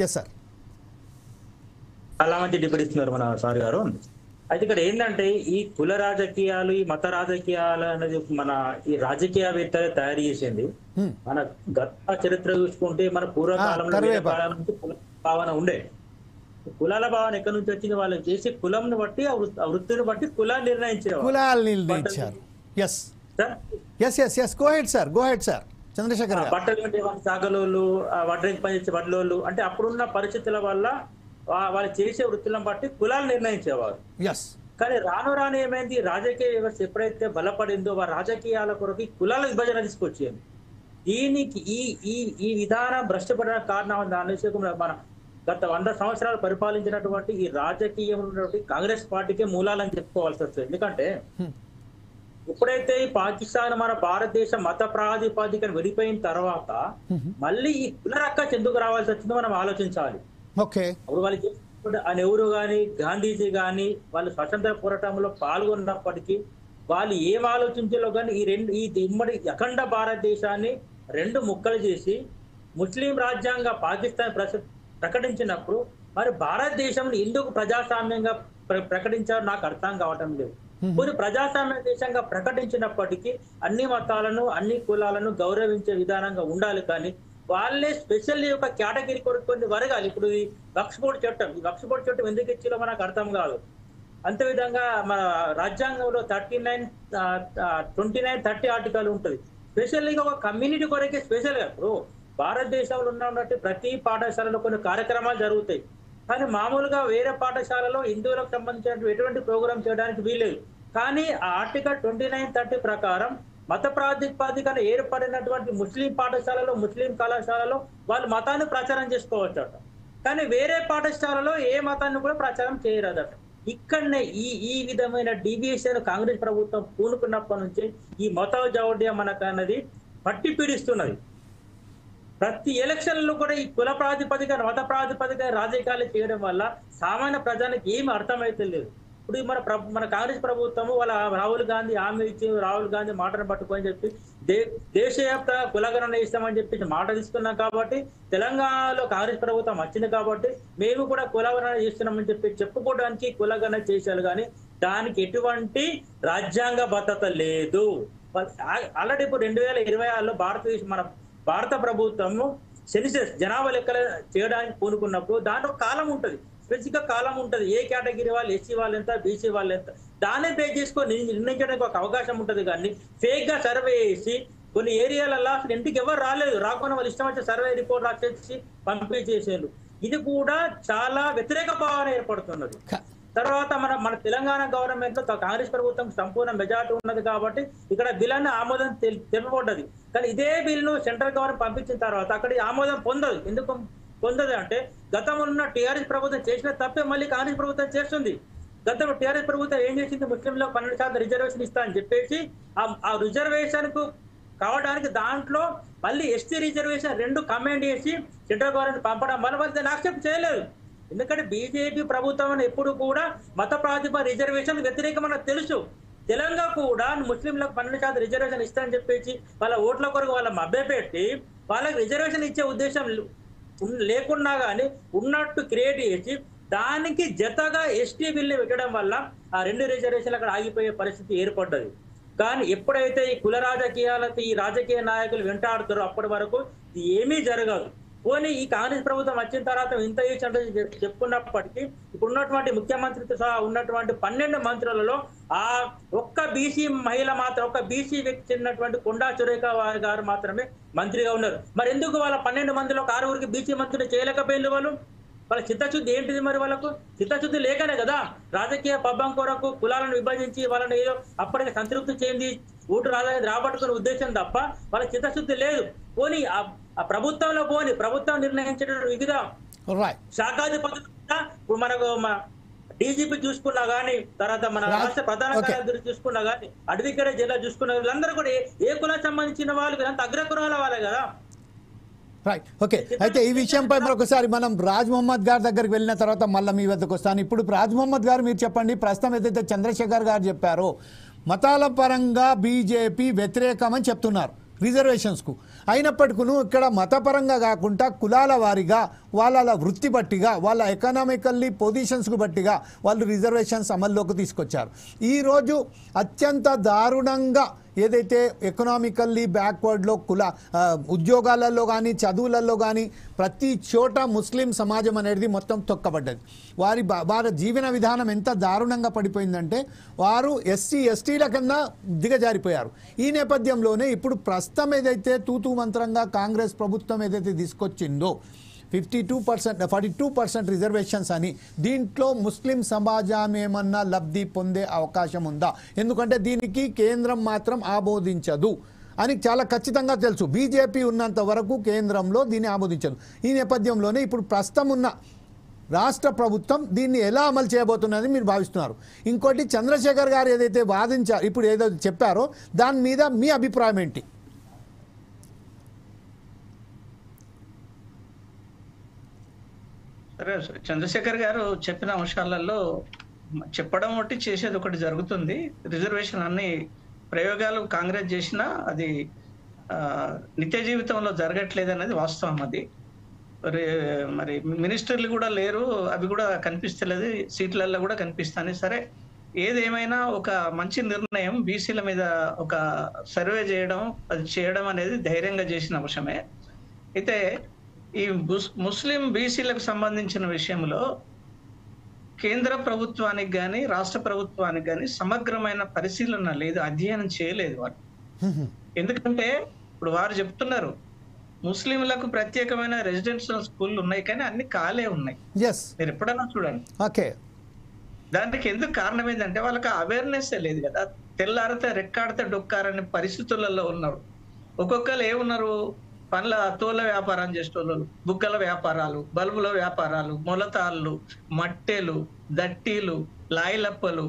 Yes sir. చాలా మంచి డిబేట్ ఇస్తున్నారు మన సార్ గారు. అయితే ఇక్కడ ఏంటంటే ఈ కుల రాజకీయాలు, ఈ మత రాజకీయాలు అనేది మన ఈ రాజకీయవేత్తలే తయారు చేసింది. మన గత చరిత్ర చూసుకుంటే మన పూర్వకాలంలో నుంచి కుల భావన ఉండే. కులాల భావన ఎక్కడి నుంచి వచ్చింది, వాళ్ళు చేసే కులంను బట్టి ఆ వృత్తిని బట్టి కులాలు నిర్ణయించారు. చంద్రశేఖర్ బట్టలు సాగలోళ్ళు, వడ్రంగి పనిచేసే వడ్లోళ్ళు, అంటే అప్పుడున్న పరిస్థితుల వల్ల వాళ్ళు చేసే వృత్తులను బట్టి కులాలు నిర్ణయించేవారు. కానీ రాను ఏమైంది, రాజకీయ వ్యవస్థ ఎప్పుడైతే బలపడిందో ఆ రాజకీయాల కొరకు కులాల విభజన తీసుకొచ్చింది. దీనికి ఈ ఈ ఈ విధానం భ్రష్టపడడానికి కారణం దాని మన గత 100 సంవత్సరాలు పరిపాలించినటువంటి ఈ రాజకీయం ఉన్నటువంటి కాంగ్రెస్ పార్టీకే మూలాలని చెప్పుకోవాల్సి వస్తుంది. ఎందుకంటే ఎప్పుడైతే ఈ పాకిస్తాన్ మన భారతదేశం మత ప్రాతిపదికన విడిపోయిన తర్వాత మళ్ళీ ఈ కులరక్క ఎందుకు రావాల్సి వచ్చిందో మనం ఆలోచించాలి. అప్పుడు వాళ్ళకి నెహ్రూ గాని గాంధీజీ గాని వాళ్ళు స్వతంత్ర పోరాటంలో పాల్గొన్నప్పటికీ వాళ్ళు ఏం ఆలోచించాలో కానీ ఈ ఉమ్మడి అఖండ భారతదేశాన్ని 2 ముక్కలు చేసి ముస్లిం రాజ్యాంగ పాకిస్తాన్ ప్రకటించినప్పుడు మరి భారతదేశం ఎందుకు ప్రజాస్వామ్యంగా ప్రకటించారో నాకు అర్థం కావటం లేదు. కొన్ని ప్రజాస్వామ్య దేశంగా ప్రకటించినప్పటికీ అన్ని మతాలను అన్ని కులాలను గౌరవించే విధానంగా ఉండాలి. కానీ వాళ్ళే స్పెషల్ ఒక కేటగిరీ కొన్ని వరగాలి. ఇప్పుడు ఈ వక్ఫ్ బోర్డు చట్టం ఎందుకు ఇచ్చిందో మనకు అర్థం కాదు. అంతే విధంగా మన రాజ్యాంగంలో 29, 30 ఆర్టికల్ ఉంటుంది. స్పెషల్గా ఒక కమ్యూనిటీ కొరకే స్పెషల్గా ఇప్పుడు భారతదేశంలో ఉన్నటువంటి ప్రతి పాఠశాలలో కొన్ని కార్యక్రమాలు జరుగుతాయి. కానీ మామూలుగా వేరే పాఠశాలలో హిందువులకు సంబంధించిన ఎటువంటి ప్రోగ్రామ్ చేయడానికి వీలేదు. కానీ ఆ ఆర్టికల్ 29, 30 ప్రకారం మత ప్రాతిపదికన ఏర్పడినటువంటి ముస్లిం పాఠశాలలో ముస్లిం కళాశాలలో వాళ్ళు మతాన్ని ప్రచారం చేసుకోవచ్చట. కానీ వేరే పాఠశాలలో ఏ మతాన్ని కూడా ప్రచారం చేయరాదట. ఇక్కడనే ఈ విధమైన డీవియేషన్ కాంగ్రెస్ ప్రభుత్వం పూనుకున్నప్పటి నుంచి ఈ మత జౌడ్యం మనకు అన్నది పట్టి పీడిస్తున్నది. ప్రతి ఎలక్షన్లో కూడా ఈ కుల ప్రాతిపదిక మత ప్రాతిపదిక రాజకీయాలు చేయడం వల్ల సామాన్య ప్రజానికి ఏమి అర్థమైతే లేదు. ఇప్పుడు మన కాంగ్రెస్ ప్రభుత్వము వాళ్ళ రాహుల్ గాంధీ హామీ ఇచ్చి రాహుల్ గాంధీ మాటను పట్టుకొని చెప్పి దేశవ్యాప్త కులగణన ఇస్తామని చెప్పి మాట తీసుకున్నాం. కాబట్టి తెలంగాణలో కాంగ్రెస్ ప్రభుత్వం వచ్చింది కాబట్టి మేము కూడా కులగణన చేస్తున్నామని చెప్పి చెప్పుకోవడానికి కులగణన చేశారు. కానీ దానికి ఎటువంటి రాజ్యాంగ భద్రత లేదు. ఆల్రెడీ ఇప్పుడు 2026లో భారత ప్రభుత్వము సెన్సస్ జనాభా లెక్కలు చేయడానికి పూనుకున్నప్పుడు దాంట్లో కాలం ఉంటుంది, స్పెసిఫిక్ గా కాలం ఉంటుంది. ఏ కేటగిరీ వాళ్ళు, ఎస్సీ వాళ్ళు ఎంత, బీసీ వాళ్ళు ఎంత, దాన్ని బేస్ చేసుకొని నిర్ణయించడానికి ఒక అవకాశం ఉంటుంది. కానీ ఫేక్ గా సర్వే చేసి కొన్ని ఏరియాలలో అసలు ఇంటికి ఎవరు రాకుండా వాళ్ళు ఇష్టం వచ్చే సర్వే రిపోర్ట్ రాసేసి పంపించేసారు. ఇది కూడా చాలా వ్యతిరేక భావన ఏర్పడుతున్నది. తర్వాత మన తెలంగాణ గవర్నమెంట్ లో కాంగ్రెస్ ప్రభుత్వం సంపూర్ణ మెజార్టీ ఉన్నది కాబట్టి ఇక్కడ బిల్ అన్న ఆమోదం తెలుపబడ్డది. కానీ ఇదే బిల్లు సెంట్రల్ గవర్నమెంట్ పంపించిన తర్వాత అక్కడ ఆమోదం పొందదు. ఎందుకు పొందదు అంటే గతంలో ఉన్న టీఆర్ఎస్ ప్రభుత్వం చేసిన తప్పే మళ్ళీ కాంగ్రెస్ ప్రభుత్వం చేస్తుంది. గతంలో టీఆర్ఎస్ ప్రభుత్వం ఏం చేసింది, ముస్లింలకు 12% రిజర్వేషన్ ఇస్తా అని చెప్పేసి ఆ రిజర్వేషన్ కు కావడానికి దాంట్లో మళ్ళీ ఎస్టీ రిజర్వేషన్ 2 కమెండ్ చేసి సెంట్రల్ గవర్నమెంట్ పంపడం వల్ల వాళ్ళు దాన్ని యాక్సెప్ట్ చేయలేదు. ఎందుకంటే బీజేపీ ప్రభుత్వం ఎప్పుడు కూడా మత ప్రాతిపదిక రిజర్వేషన్ వ్యతిరేకమని తెలుసు. తెలంగాణ కూడా ముస్లింలకు 12% రిజర్వేషన్ ఇస్తానని చెప్పేసి వాళ్ళ ఓట్ల కొరకు వాళ్ళ మభ్యపెట్టి వాళ్ళకి రిజర్వేషన్ ఇచ్చే ఉద్దేశం లేకున్నా కానీ ఉన్నట్టు క్రియేట్ చేసి దానికి జతగా ఎస్టీ బిల్లు పెట్టడం వల్ల ఆ 2 రిజర్వేషన్లు అక్కడ ఆగిపోయే పరిస్థితి ఏర్పడ్డది. కానీ ఎప్పుడైతే ఈ కుల రాజకీయాలతో ఈ రాజకీయ నాయకులు వెంటాడుతారో అప్పటి వరకు ఏమీ జరగదు. పోనీ ఈ కాంగ్రెస్ ప్రభుత్వం వచ్చిన తర్వాత ఇంత అంటే చెప్పుకున్నప్పటికీ ఇప్పుడు ఉన్నటువంటి ముఖ్యమంత్రితో సహా ఉన్నటువంటి 12 మంత్రులలో ఆ ఒక్క బీసీ మహిళ మాత్రం, ఒక్క బీసీ వ్యక్తి చెందినటువంటి కొండా సురేఖ గారు మాత్రమే మంత్రిగా ఉన్నారు. మరి ఎందుకు వాళ్ళ 12 మందిలో 6 బీసీ మంత్రులు చేయలేకపోయింది? వాళ్ళ చిత్తశుద్ధి ఏంటిది? మరి వాళ్ళకు చిత్తశుద్ధి లేకనే కదా రాజకీయ పబ్బం కొరకు కులాలను విభజించి వాళ్ళని ఏదో అప్పటికి సంతృప్తి చెంది ఓటు రాబట్టుకునే ఉద్దేశం తప్ప వాళ్ళ చిత్తశుద్ధి లేదు. పోనీ ఆ ప్రభుత్వంలో ప్రభుత్వం నిర్ణయించిన వివిధ శాఖాధిపతులు ఇప్పుడు మనకు డీజీపీ చూసుకున్నా గానీ, తర్వాత మన రాష్ట్ర ప్రధాన కార్యదర్శి చూసుకున్నా గానీ, అడ్వకేట్ జిల్లా చూసుకున్న వీళ్ళందరూ కూడా ఏ కులానికి సంబంధించిన వాళ్ళు వీళ్ళంతా అగ్రకులాల వాళ్ళే కదా. Right, okay. అయితే ఈ విషయంపై మరొకసారి మనం రాజ్ మహమ్మద్ గారి దగ్గరికి వెళ్ళిన తర్వాత మళ్ళీ మీ వద్దకు వస్తాను. ఇప్పుడు రాజ్ మహమ్మద్ గారు మీరు చెప్పండి, ప్రస్తుతం ఏదైతే చంద్రశేఖర్ గారు చెప్పారో మతాల పరంగా బీజేపీ వ్యతిరేకమని చెప్తున్నారు రిజర్వేషన్స్కు. అయినప్పటికీ ఇక్కడ మతపరంగా కాకుండా కులాల వారీగా వాళ్ళ వృత్తి బట్టిగా వాళ్ళ ఎకనామికల్లీ పొజిషన్స్కు బట్టిగా వాళ్ళు రిజర్వేషన్స్ అమల్లోకి తీసుకొచ్చారు. ఈరోజు అత్యంత దారుణంగా ఏదైతే ఎకనామికల్లీ బ్యాక్వర్డ్లో ఉద్యోగాలలో కానీ చదువులలో కానీ ప్రతి చోట ముస్లిం సమాజం అనేది మొత్తం తొక్కబడ్డది. వారి జీవన విధానం ఎంత దారుణంగా పడిపోయిందంటే వారు ఎస్టీల కన్నా దిగజారిపోయారు. ఈ నేపథ్యంలోనే ఇప్పుడు ప్రస్తుతం ఏదైతే తూతూ మంత్రంగా కాంగ్రెస్ ప్రభుత్వం ఏదైతే తీసుకొచ్చిందో 42% రిజర్వేషన్స్ అని, దీంట్లో ముస్లిం సమాజం ఏమన్నా లబ్ధి పొందే అవకాశం ఉందా? ఎందుకంటే దీనికి కేంద్రం మాత్రం ఆమోదించదు. అని చాలా ఖచ్చితంగా తెలుసు. బీజేపీ ఉన్నంత వరకు కేంద్రంలో దీన్ని ఆమోదించదు. ఈ నేపథ్యంలోనే ఇప్పుడు ప్రస్తుతం ఉన్న రాష్ట్ర ప్రభుత్వం దీన్ని ఎలా అమలు చేయబోతున్నది మీరు భావిస్తున్నారు? ఇంకోటి, చంద్రశేఖర్ గారు ఏదైతే వాదించారు, ఇప్పుడు ఏదైతే చెప్పారో దాని మీద మీ అభిప్రాయం ఏంటి? సరే, చంద్రశేఖర్ గారు చెప్పిన అంశాలలో చెప్పడం ఒకటి చేసేది ఒకటి జరుగుతుంది. రిజర్వేషన్ అన్ని ప్రయోగాలు కాంగ్రెస్ చేసినా అది నిత్య జీవితంలో జరగట్లేదు అనేది వాస్తవం. అది మరి మినిస్టర్లు కూడా లేరు, అవి కూడా కనిపిస్తలేదు, సీట్లలో కూడా కనిపిస్తాయి. సరే, ఏదేమైనా ఒక మంచి నిర్ణయం బీసీల మీద ఒక సర్వే చేయడం, అది చేయడం అనేది ధైర్యంగా చేసిన అంశమే. అయితే ఈ ముస్లిం బీసీలకు సంబంధించిన విషయంలో కేంద్ర ప్రభుత్వానికి కానీ రాష్ట్ర ప్రభుత్వానికి కానీ సమగ్రమైన పరిశీలన లేదు, అధ్యయనం చేయలేదు వారు. ఎందుకంటే ఇప్పుడు వారు చెప్తున్నారు ముస్లింలకు ప్రత్యేకమైన రెసిడెన్షియల్ స్కూళ్ళు ఉన్నాయి, కానీ అన్ని ఖాళీ ఉన్నాయి. మీరు ఎప్పుడైనా చూడండి. ఓకే, దానికి ఎందుకు కారణం ఏంటంటే వాళ్ళకి అవేర్నెస్ లేదు కదా. తెల్లారితే రెక్కాడితే డొక్కారనే పరిస్థితులలో ఉన్నారు. ఒక్కొక్కరు ఏమున్నారు, పండ్ల తోల వ్యాపారం చేసేటోళ్ళు, బుగ్గల వ్యాపారాలు, బల్బుల వ్యాపారాలు, మొలతాళ్ళు, మట్టెలు, దట్టీలు, లాయిలప్పలు,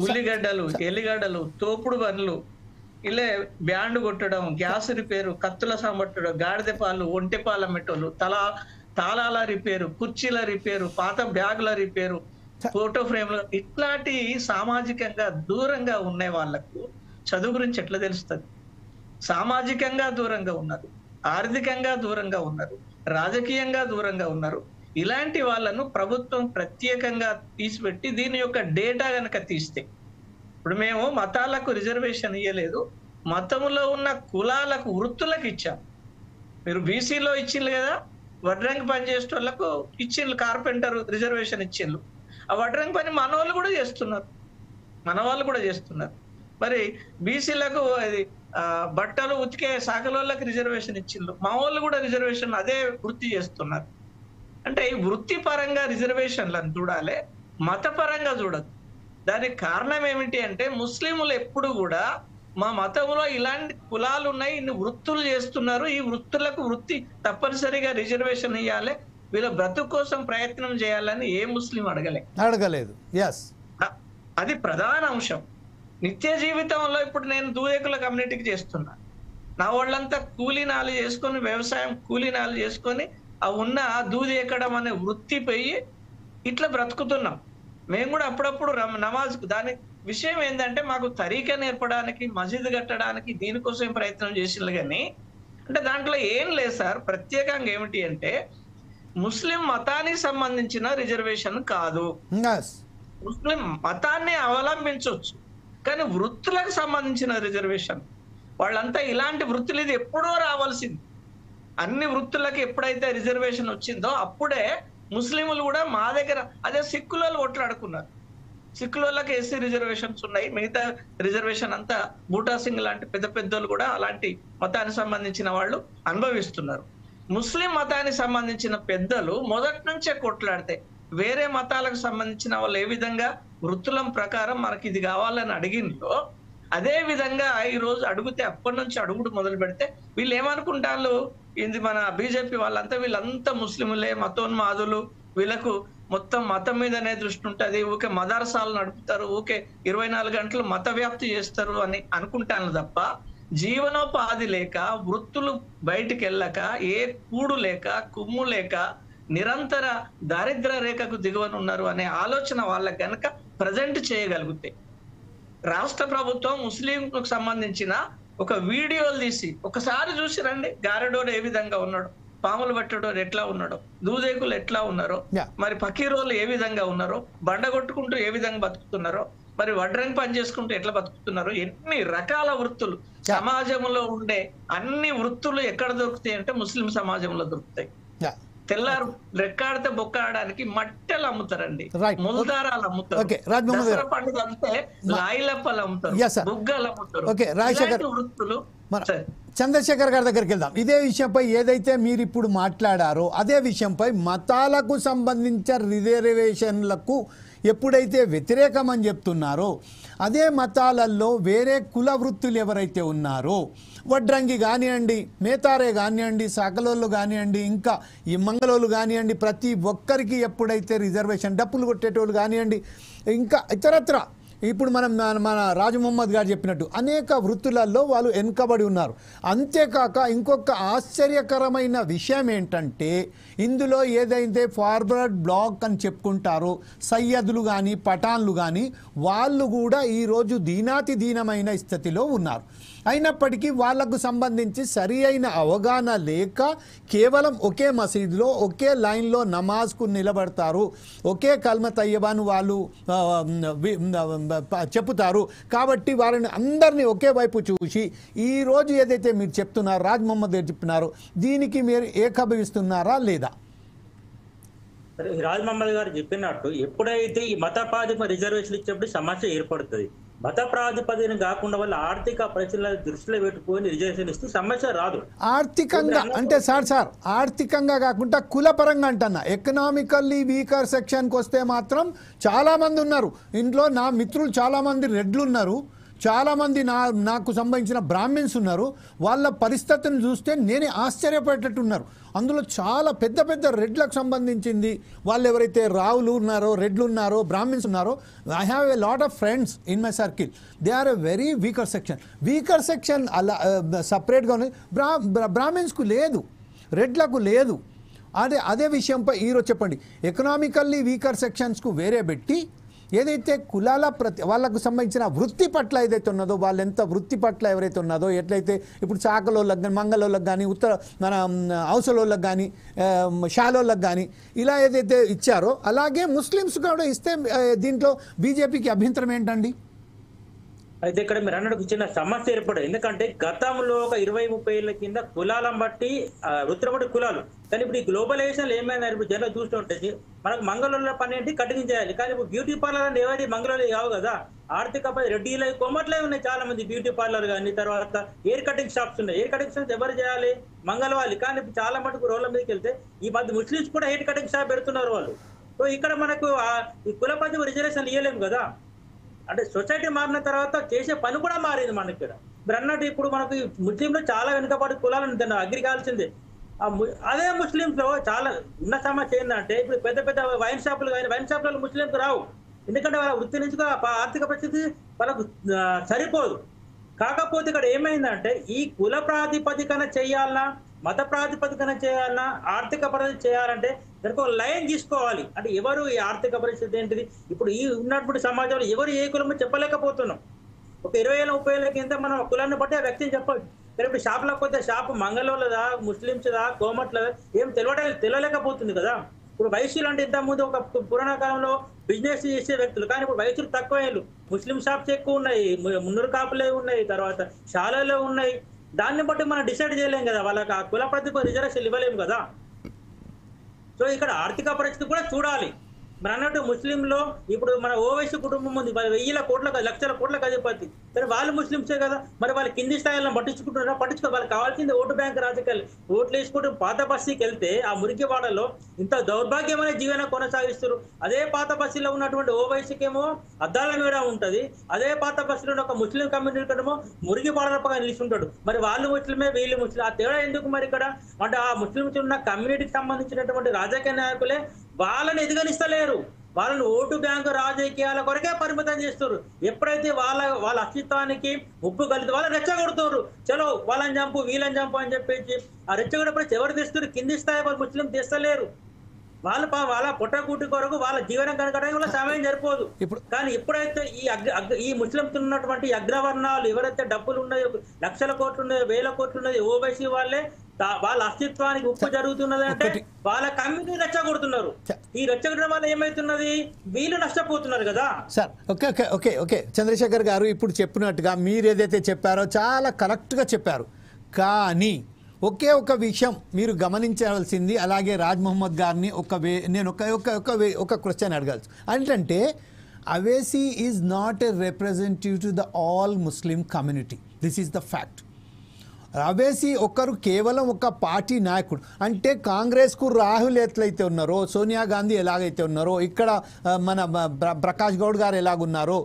ఉల్లిగడ్డలు, ఎల్లిగడ్డలు, తోపుడు బండ్లు, ఇలా బ్యాండ్ కొట్టడం, గ్యాస్ రిపేరు, కత్తుల సంబట్టడం, గాడిద పాలు, ఒంటె పాల మెట్టలు, తాళాల రిపేరు, కుర్చీల రిపేరు, పాత బ్యాగుల రిపేరు, ఫోటో ఫ్రేమ్లు, ఇట్లాంటి సామాజికంగా దూరంగా ఉన్న వాళ్లకు చదువు గురించి ఎట్లా తెలుస్తుంది? సామాజికంగా దూరంగా ఉన్నారు, ఆర్థికంగా దూరంగా ఉన్నారు, రాజకీయంగా దూరంగా ఉన్నారు. ఇలాంటి వాళ్ళను ప్రభుత్వం ప్రత్యేకంగా తీసిపెట్టి దీని యొక్క డేటా గనక తీస్తే, ఇప్పుడు మేము మతాలకు రిజర్వేషన్ ఇవ్వలేదు, మతంలో ఉన్న కులాలకు, వృత్తులకు ఇచ్చాం. మీరు బీసీలో ఇచ్చిండ్రు కదా, వడ్రంగి పని చేసే వాళ్ళకు ఇచ్చిండ్రు, కార్పెంటర్ రిజర్వేషన్ ఇచ్చిండ్రు. ఆ వడ్రంగి పని మన వాళ్ళు కూడా చేస్తున్నారు. మరి బీసీలకు అది బట్టలు ఉతికే సాకలోళ్ళకి రిజర్వేషన్ ఇచ్చిండ్రు, మా వాళ్ళు కూడా రిజర్వేషన్ అదే వృత్తి చేస్తున్నారు. అంటే ఈ వృత్తి పరంగా రిజర్వేషన్లను చూడాలి, మతపరంగా చూడదు. దానికి కారణం ఏమిటి అంటే ముస్లింలు ఎప్పుడు కూడా మా మతంలో ఇలాంటి కులాలు ఉన్నాయి, ఇన్ని వృత్తులు చేస్తున్నారు, ఈ వృత్తులకు వృత్తి తప్పనిసరిగా రిజర్వేషన్ ఇవ్వాలి, వీళ్ళ బ్రతుకు కోసం ప్రయత్నం చేయాలని ఏ ముస్లిం అడగలేదు. అది ప్రధాన అంశం. నిత్య జీవితంలో ఇప్పుడు నేను దూదేకుల కమ్యూనిటీకి చేస్తున్నా, నా వాళ్ళంతా కూలీనాలు చేసుకొని, వ్యవసాయం కూలీనాలు చేసుకొని ఆ ఉన్న దూది ఎక్కడం అనే వృత్తి పోయి ఇట్లా బ్రతుకుతున్నాం. మేము కూడా అప్పుడప్పుడు నమాజ్కు, దాని విషయం ఏంటంటే మాకు తరీకా నేర్పడానికి, మసీదు కట్టడానికి దీనికోసం ప్రయత్నం చేసిండ్రు. కానీ అంటే దాంట్లో ఏం లేదు సార్. ప్రత్యేకంగా ఏమిటి అంటే ముస్లిం మతానికి సంబంధించిన రిజర్వేషన్ కాదు. ముస్లిం మతాన్ని అవలంబించవచ్చు, కానీ వృత్తులకు సంబంధించిన రిజర్వేషన్ వాళ్ళంతా ఇలాంటి వృత్తులు ఇది ఎప్పుడో రావాల్సింది. అన్ని వృత్తులకు ఎప్పుడైతే రిజర్వేషన్ వచ్చిందో అప్పుడే ముస్లింలు కూడా మా దగ్గర, అదే సిక్కులలో కొట్లాడుకున్నారు. సిక్కులకి ఎస్సీ రిజర్వేషన్స్ ఉన్నాయి, మిగతా రిజర్వేషన్ అంతా బూటా సింగ్ లాంటి పెద్ద పెద్దలు కూడా అలాంటి మతానికి సంబంధించిన వాళ్ళు అనుభవిస్తున్నారు. ముస్లిం మతానికి సంబంధించిన పెద్దలు మొదటి నుంచే కొట్లాడితే వేరే మతాలకు సంబంధించిన వాళ్ళు ఏ విధంగా వృత్తుల ప్రకారం మనకి ఇది కావాలని అడిగిందో అదే విధంగా ఈ రోజు అడిగితే అప్పటి నుంచి అడుగుడు మొదలు పెడితే వీళ్ళు ఏమనుకుంటారు, ఇది మన బీజేపీ వాళ్ళంతా వీళ్ళంతా ముస్లింలే, మతోన్మాదులు, వీళ్ళకు మొత్తం మతం మీదనే దృష్టి ఉంటుంది, ఊకే మదర్సాలు నడుపుతారు, ఊకే 24 గంటలు మత వ్యాప్తి చేస్తారు అని అనుకుంటాను తప్ప జీవనోపాధి లేక, వృత్తులు బయటికి వెళ్ళక, ఏ కూడు లేక, కుమ్ము లేక నిరంతర దారిద్ర రేఖకు దిగువన ఉన్నారు అనే ఆలోచన వాళ్ళకి గనక ప్రజెంట్ చేయగలిగితే, రాష్ట్ర ప్రభుత్వం ముస్లింకు సంబంధించిన ఒక వీడియోలు తీసి ఒకసారి చూసి రండి, గారెడోడు ఏ విధంగా ఉన్నాడు, పాములు పట్టడోడు ఎట్లా ఉన్నాడో, దూదేకులు ఎట్లా ఉన్నారో, మరి పకీరోళ్ళు ఏ విధంగా ఉన్నారో, బండ కొట్టుకుంటూ ఏ విధంగా బతుకుతున్నారో, మరి వడ్రంగి పని చేసుకుంటూ ఎట్లా బతుకుతున్నారో, ఎన్ని రకాల వృత్తులు సమాజంలో ఉండే అన్ని వృత్తులు ఎక్కడ దొరుకుతాయి అంటే ముస్లిం సమాజంలో దొరుకుతాయి. తెల్లారు రెక్కాడితే బొక్కాడడానికి మట్టెలు అమ్ముతారండి, ముల్దారాలు అమ్ముతారు, దసరా పండుగ అంటే లాయిలప్పలు అమ్ముతారు, బుగ్గలు అమ్ముతారు, వృత్తులు. చంద్రశేఖర్ గారి దగ్గరికి వెళ్దాం. ఇదే విషయంపై ఏదైతే మీరు ఇప్పుడు మాట్లాడారో అదే విషయంపై మతాలకు సంబంధించిన రిజర్వేషన్లకు ఎప్పుడైతే వ్యతిరేకం అని చెప్తున్నారో, అదే మతాలలో వేరే కుల వృత్తులు ఎవరైతే ఉన్నారో, వడ్రంగి కానివ్వండి, మేతారే కానివ్వండి, సకలోళ్ళు కానివ్వండి, ఇంకా ఈ మంగళోళ్ళు కానివ్వండి, ప్రతి ఒక్కరికి ఎప్పుడైతే రిజర్వేషన్, డప్పులు కొట్టేటోళ్ళు కానివ్వండి, ఇంకా ఇతరత్ర ఇప్పుడు మన రాజు మొహమ్మద్ గారు చెప్పినట్టు అనేక వృత్తులలో వాళ్ళు వెనుకబడి ఉన్నారు. అంతేకాక ఇంకొక ఆశ్చర్యకరమైన విషయం ఏంటంటే, ఇందులో ఏదైతే ఫార్వర్డ్ బ్లాక్ అని చెప్పుకుంటారో సయ్యదులు కానీ పఠాన్లు కానీ వాళ్ళు కూడా ఈరోజు దీనాతి దీనమైన స్థితిలో ఉన్నారు. అయినప్పటికీ వాళ్లకు సంబంధించి సరి అయిన అవగాహన లేక కేవలం ఒకే మసీదులో ఒకే లైన్లో నమాజ్కు నిలబడతారు, ఒకే కల్మ తయ్యబాను వాళ్ళు చెప్తారు. కాబట్టి వారిని అందరినీ ఒకే వైపు చూసి ఈరోజు ఏదైతే మీరు చెప్తున్నారో, రాజ్ మొహమ్మద్ గారు చెప్పినారో, దీనికి మీరు ఏకీభవిస్తున్నారా లేదా? రాజ్ మహమ్మద్ గారు చెప్పినట్టు ఎప్పుడైతే ఈ మత ప్రాతిపదికన రిజర్వేషన్ ఇచ్చేప్పుడు సమస్య ఏర్పడుతుంది. మత ప్రాతిపదికన కాకుండా వాళ్ళ ఆర్థిక పరిస్థితుల దృష్టిలో పెట్టుకొని రిజర్వేషన్ ఇస్తే సమస్య రాదు. ఆర్థికంగా అంటే సార్ ఆర్థికంగా కాకుండా కులపరంగా అంటున్నా. ఎకనామికల్లీ వీకర్ సెక్షన్కి వస్తే మాత్రం చాలామంది ఉన్నారు. ఇంట్లో నా మిత్రులు చాలామంది రెడ్లు ఉన్నారు, చాలామంది నాకు సంబంధించిన బ్రాహ్మిన్స్ ఉన్నారు. వాళ్ళ పరిస్థితిని చూస్తే నేనే ఆశ్చర్యపడేటట్టున్నారు. అందులో చాలా పెద్ద పెద్ద రెడ్లకు సంబంధించింది వాళ్ళు ఎవరైతే రావులు ఉన్నారో, రెడ్లు ఉన్నారో, బ్రాహ్మిన్స్ ఉన్నారో, I have a lot of friends in my circle. They are a very weaker section. అలా సపరేట్గా ఉంది. బ్రాహ్మిన్స్కు లేదు, రెడ్లకు లేదు. అదే విషయంపై ఈరోజు చెప్పండి. ఎకనామికల్లీ వీకర్ సెక్షన్స్కు వేరే పెట్టి ఏదైతే కులాల వాళ్ళకు సంబంధించిన వృత్తి పట్ల ఏదైతే ఉన్నదో, వాళ్ళు ఎంత వృత్తి పట్ల ఎవరైతే ఉన్నదో, ఎట్లయితే ఇప్పుడు చాకలోళ్ళకి కానీ, మంగళోళ్ళకి కానీ, మన హౌసలోళ్ళకి కానీ, షాలోళ్ళకి కానీ ఇలా ఏదైతే ఇచ్చారో అలాగే ముస్లిమ్స్ కూడా ఇస్తే దీంట్లో బీజేపీకి అభ్యంతరం ఏంటండి? అయితే ఇక్కడ మీరు అన్నట్టు చిన్న సమస్య ఏర్పడదు. ఎందుకంటే గతంలో ఒక 20-30 ఏళ్ల కింద కులాలను బట్టి వృత్తుల బట్టి కులాలు, కానీ ఇప్పుడు ఈ గ్లోబలైజేషన్ ఏమైనా ఇప్పుడు జనం చూస్తుంటే మనకు మంగళూరులో పని ఏంటి కటింగ్ చేయాలి, కానీ ఇప్పుడు బ్యూటీ పార్లర్ అంటే ఏవైతే మంగళూరు కావు కదా. ఆర్థిక రెడ్డిలో కొమ్మట్లే ఉన్నాయి చాలా మంది బ్యూటీ పార్లర్ కానీ, తర్వాత హెయిర్ కటింగ్ షాప్స్ ఉన్నాయి. హెయిర్ కటింగ్ షాప్స్ ఎవరు చేయాలి? మంగళవాలి. కానీ ఇప్పుడు చాలా మటుకు రోడ్ల మీదకి వెళ్తే ఈ మధ్య ముస్లిమ్స్ కూడా హెయిర్ కటింగ్ షాప్ పెడుతున్నారు వాళ్ళు. సో ఇక్కడ మనకు ఈ కుల పద్ధతి రిజర్వేషన్ ఇవ్వలేము కదా. అంటే సొసైటీ మారిన తర్వాత చేసే పని కూడా మారింది మనకి. ఇక్కడ మీరు అన్నట్టు ఇప్పుడు మనకు ముస్లింలో చాలా వెనుకబడి కులాలు అగ్రికాల్సిందే. అదే ముస్లింస్ లో చాలా ఉన్న సమస్య ఏంటంటే, ఇప్పుడు పెద్ద పెద్ద వైన్ షాపులు కానీ, వైన్ షాపులలో ముస్లింస్ రావు. ఎందుకంటే వాళ్ళ వృత్తి నుంచి ఆర్థిక పరిస్థితి వాళ్ళకు సరిపోదు. కాకపోతే ఇక్కడ ఏమైందంటే, ఈ కుల ప్రాతిపదికన చేయాలన్నా, మత ప్రాతిపదికన చేయాలన్నా, ఆర్థిక పరిస్థితి చేయాలంటే దానికి ఒక లైన్ తీసుకోవాలి. అంటే ఎవరు ఈ ఆర్థిక పరిస్థితి ఏంటిది, ఇప్పుడు ఈ ఉన్నటువంటి సమాజంలో ఎవరు ఏ కులమో చెప్పలేకపోతున్నాం. ఒక 20 ఏళ్ళ 30 ఏళ్ళ కింద మనం కులాన్ని బట్టి ఆ వ్యక్తిని చెప్పచ్చు. కానీ ఇప్పుడు షాపులకు పోతే షాపు మంగళోళ్ళదా, ముస్లింస్దా, కోమట్లదా ఏం తెలియలేకపోతుంది కదా. ఇప్పుడు వైశ్యులు అంటే ఇంతకుముందు ఒక పురాణ కాలంలో బిజినెస్ చేసే వ్యక్తులు, కానీ ఇప్పుడు వైశ్యులు తక్కువ ఏళ్ళు. ముస్లిం షాప్స్ ఎక్కువ ఉన్నాయి, మున్నూరు కాపులే ఉన్నాయి, తర్వాత శాలలో ఉన్నాయి. దాన్ని బట్టి మనం డిసైడ్ చేయలేం కదా. వాళ్ళకి ఆ కుల ప్రతిభ రిజర్వేషన్ ఇవ్వలేము కదా. సో ఇక్కడ ఆర్థిక పరిస్థితి కూడా చూడాలి. మరి అన్నట్టు ముస్లింలో ఇప్పుడు మన ఓవైసీ కుటుంబం ఉంది, 1000 లక్షల కోట్లకు అధిపతి, కానీ వాళ్ళు ముస్లింసే కదా. మరి వాళ్ళ కింది స్థాయిలో పట్టించుకుంటున్నారా? వాళ్ళకి కావాల్సింది ఓటు బ్యాంక్ రాజకీయాలు. ఓట్లు వేసుకుంటూ పాత బస్తీకి వెళ్తే ఆ మురికివాడలో ఇంత దౌర్భాగ్యమైన జీవనం కొనసాగిస్తారు. అదే పాత బస్తీలో ఉన్నటువంటి ఓవైసీకేమో అద్దాల మీద ఉంటది, అదే పాత బస్తీలో ఒక ముస్లిం కమ్యూనిటీకేమో మురికివాడలపై నిలుచుంటాడు. మరి వాళ్ళు ముస్లిమే, వీళ్ళు ముస్లిం. ఆ తేడా ఎందుకు మరి ఇక్కడ? అంటే ఆ ముస్లింస్ ఉన్న కమ్యూనిటీకి సంబంధించినటువంటి రాజకీయ నాయకులే వాళ్ళని ఎదుగనిస్తలేరు. వాళ్ళని ఓటు బ్యాంకు రాజకీయాల కొరకే పరిమితం చేస్తారు. ఎప్పుడైతే వాళ్ళ అస్తిత్వానికి ముప్పు కలిగితే వాళ్ళని రెచ్చగొడుతారు. చలో వాళ్ళని చంపు, వీళ్ళని చంపు అని చెప్పేసి ఆ రెచ్చగొడపడి ఎవరు తెస్తారు? కింది స్థాయి వాళ్ళు ముస్లిం తెస్తలేరు. వాళ్ళ పొట్టకూటి కొరకు వాళ్ళ జీవనం కనకడానికి వాళ్ళ సమయం సరిపోదు. కానీ ఎప్పుడైతే ఈ ముస్లింస్ ఉన్నటువంటి అగ్రవర్ణాలు ఎవరైతే డబ్బులు ఉన్నాయో, లక్షల కోట్లు ఉన్నాయో, 1000 కోట్లు ఉన్నాయో, ఓవైసీ వాళ్ళే వాళ్ళ అస్తిత్వానికి ఉప్పు జరుగుతున్నది అంటే వాళ్ళ కమ్యూనిటీ రెచ్చగొడుతున్నారు. ఈ రెచ్చగొట్టడం వల్ల ఏమైతున్నది? వీళ్ళు నష్టపోతున్నారు కదా. సార్ ఓకే చంద్రశేఖర్ గారు ఇప్పుడు చెప్పినట్టుగా మీరు ఏదైతే చెప్పారో చాలా కరెక్ట్గా చెప్పారు. కానీ ఒకే ఒక విషయం మీరు గమనించవలసింది, అలాగే రాజ్ మొహమ్మద్ గారిని నేను ఒక క్వశ్చన్ అడగాల్సి అంటే, Owaisi is not a representative to the all Muslim community. This is the fact. Owaisi ఒకరు కేవలం ఒక పార్టీ నాయకుడు. అంటే కాంగ్రెస్కు రాహుల్ ఎట్లయితే ఉన్నారో, సోనియా గాంధీ ఎలాగైతే ఉన్నారో, ఇక్కడ మన ప్రకాష్ గౌడ్ గారు ఎలాగున్నారో,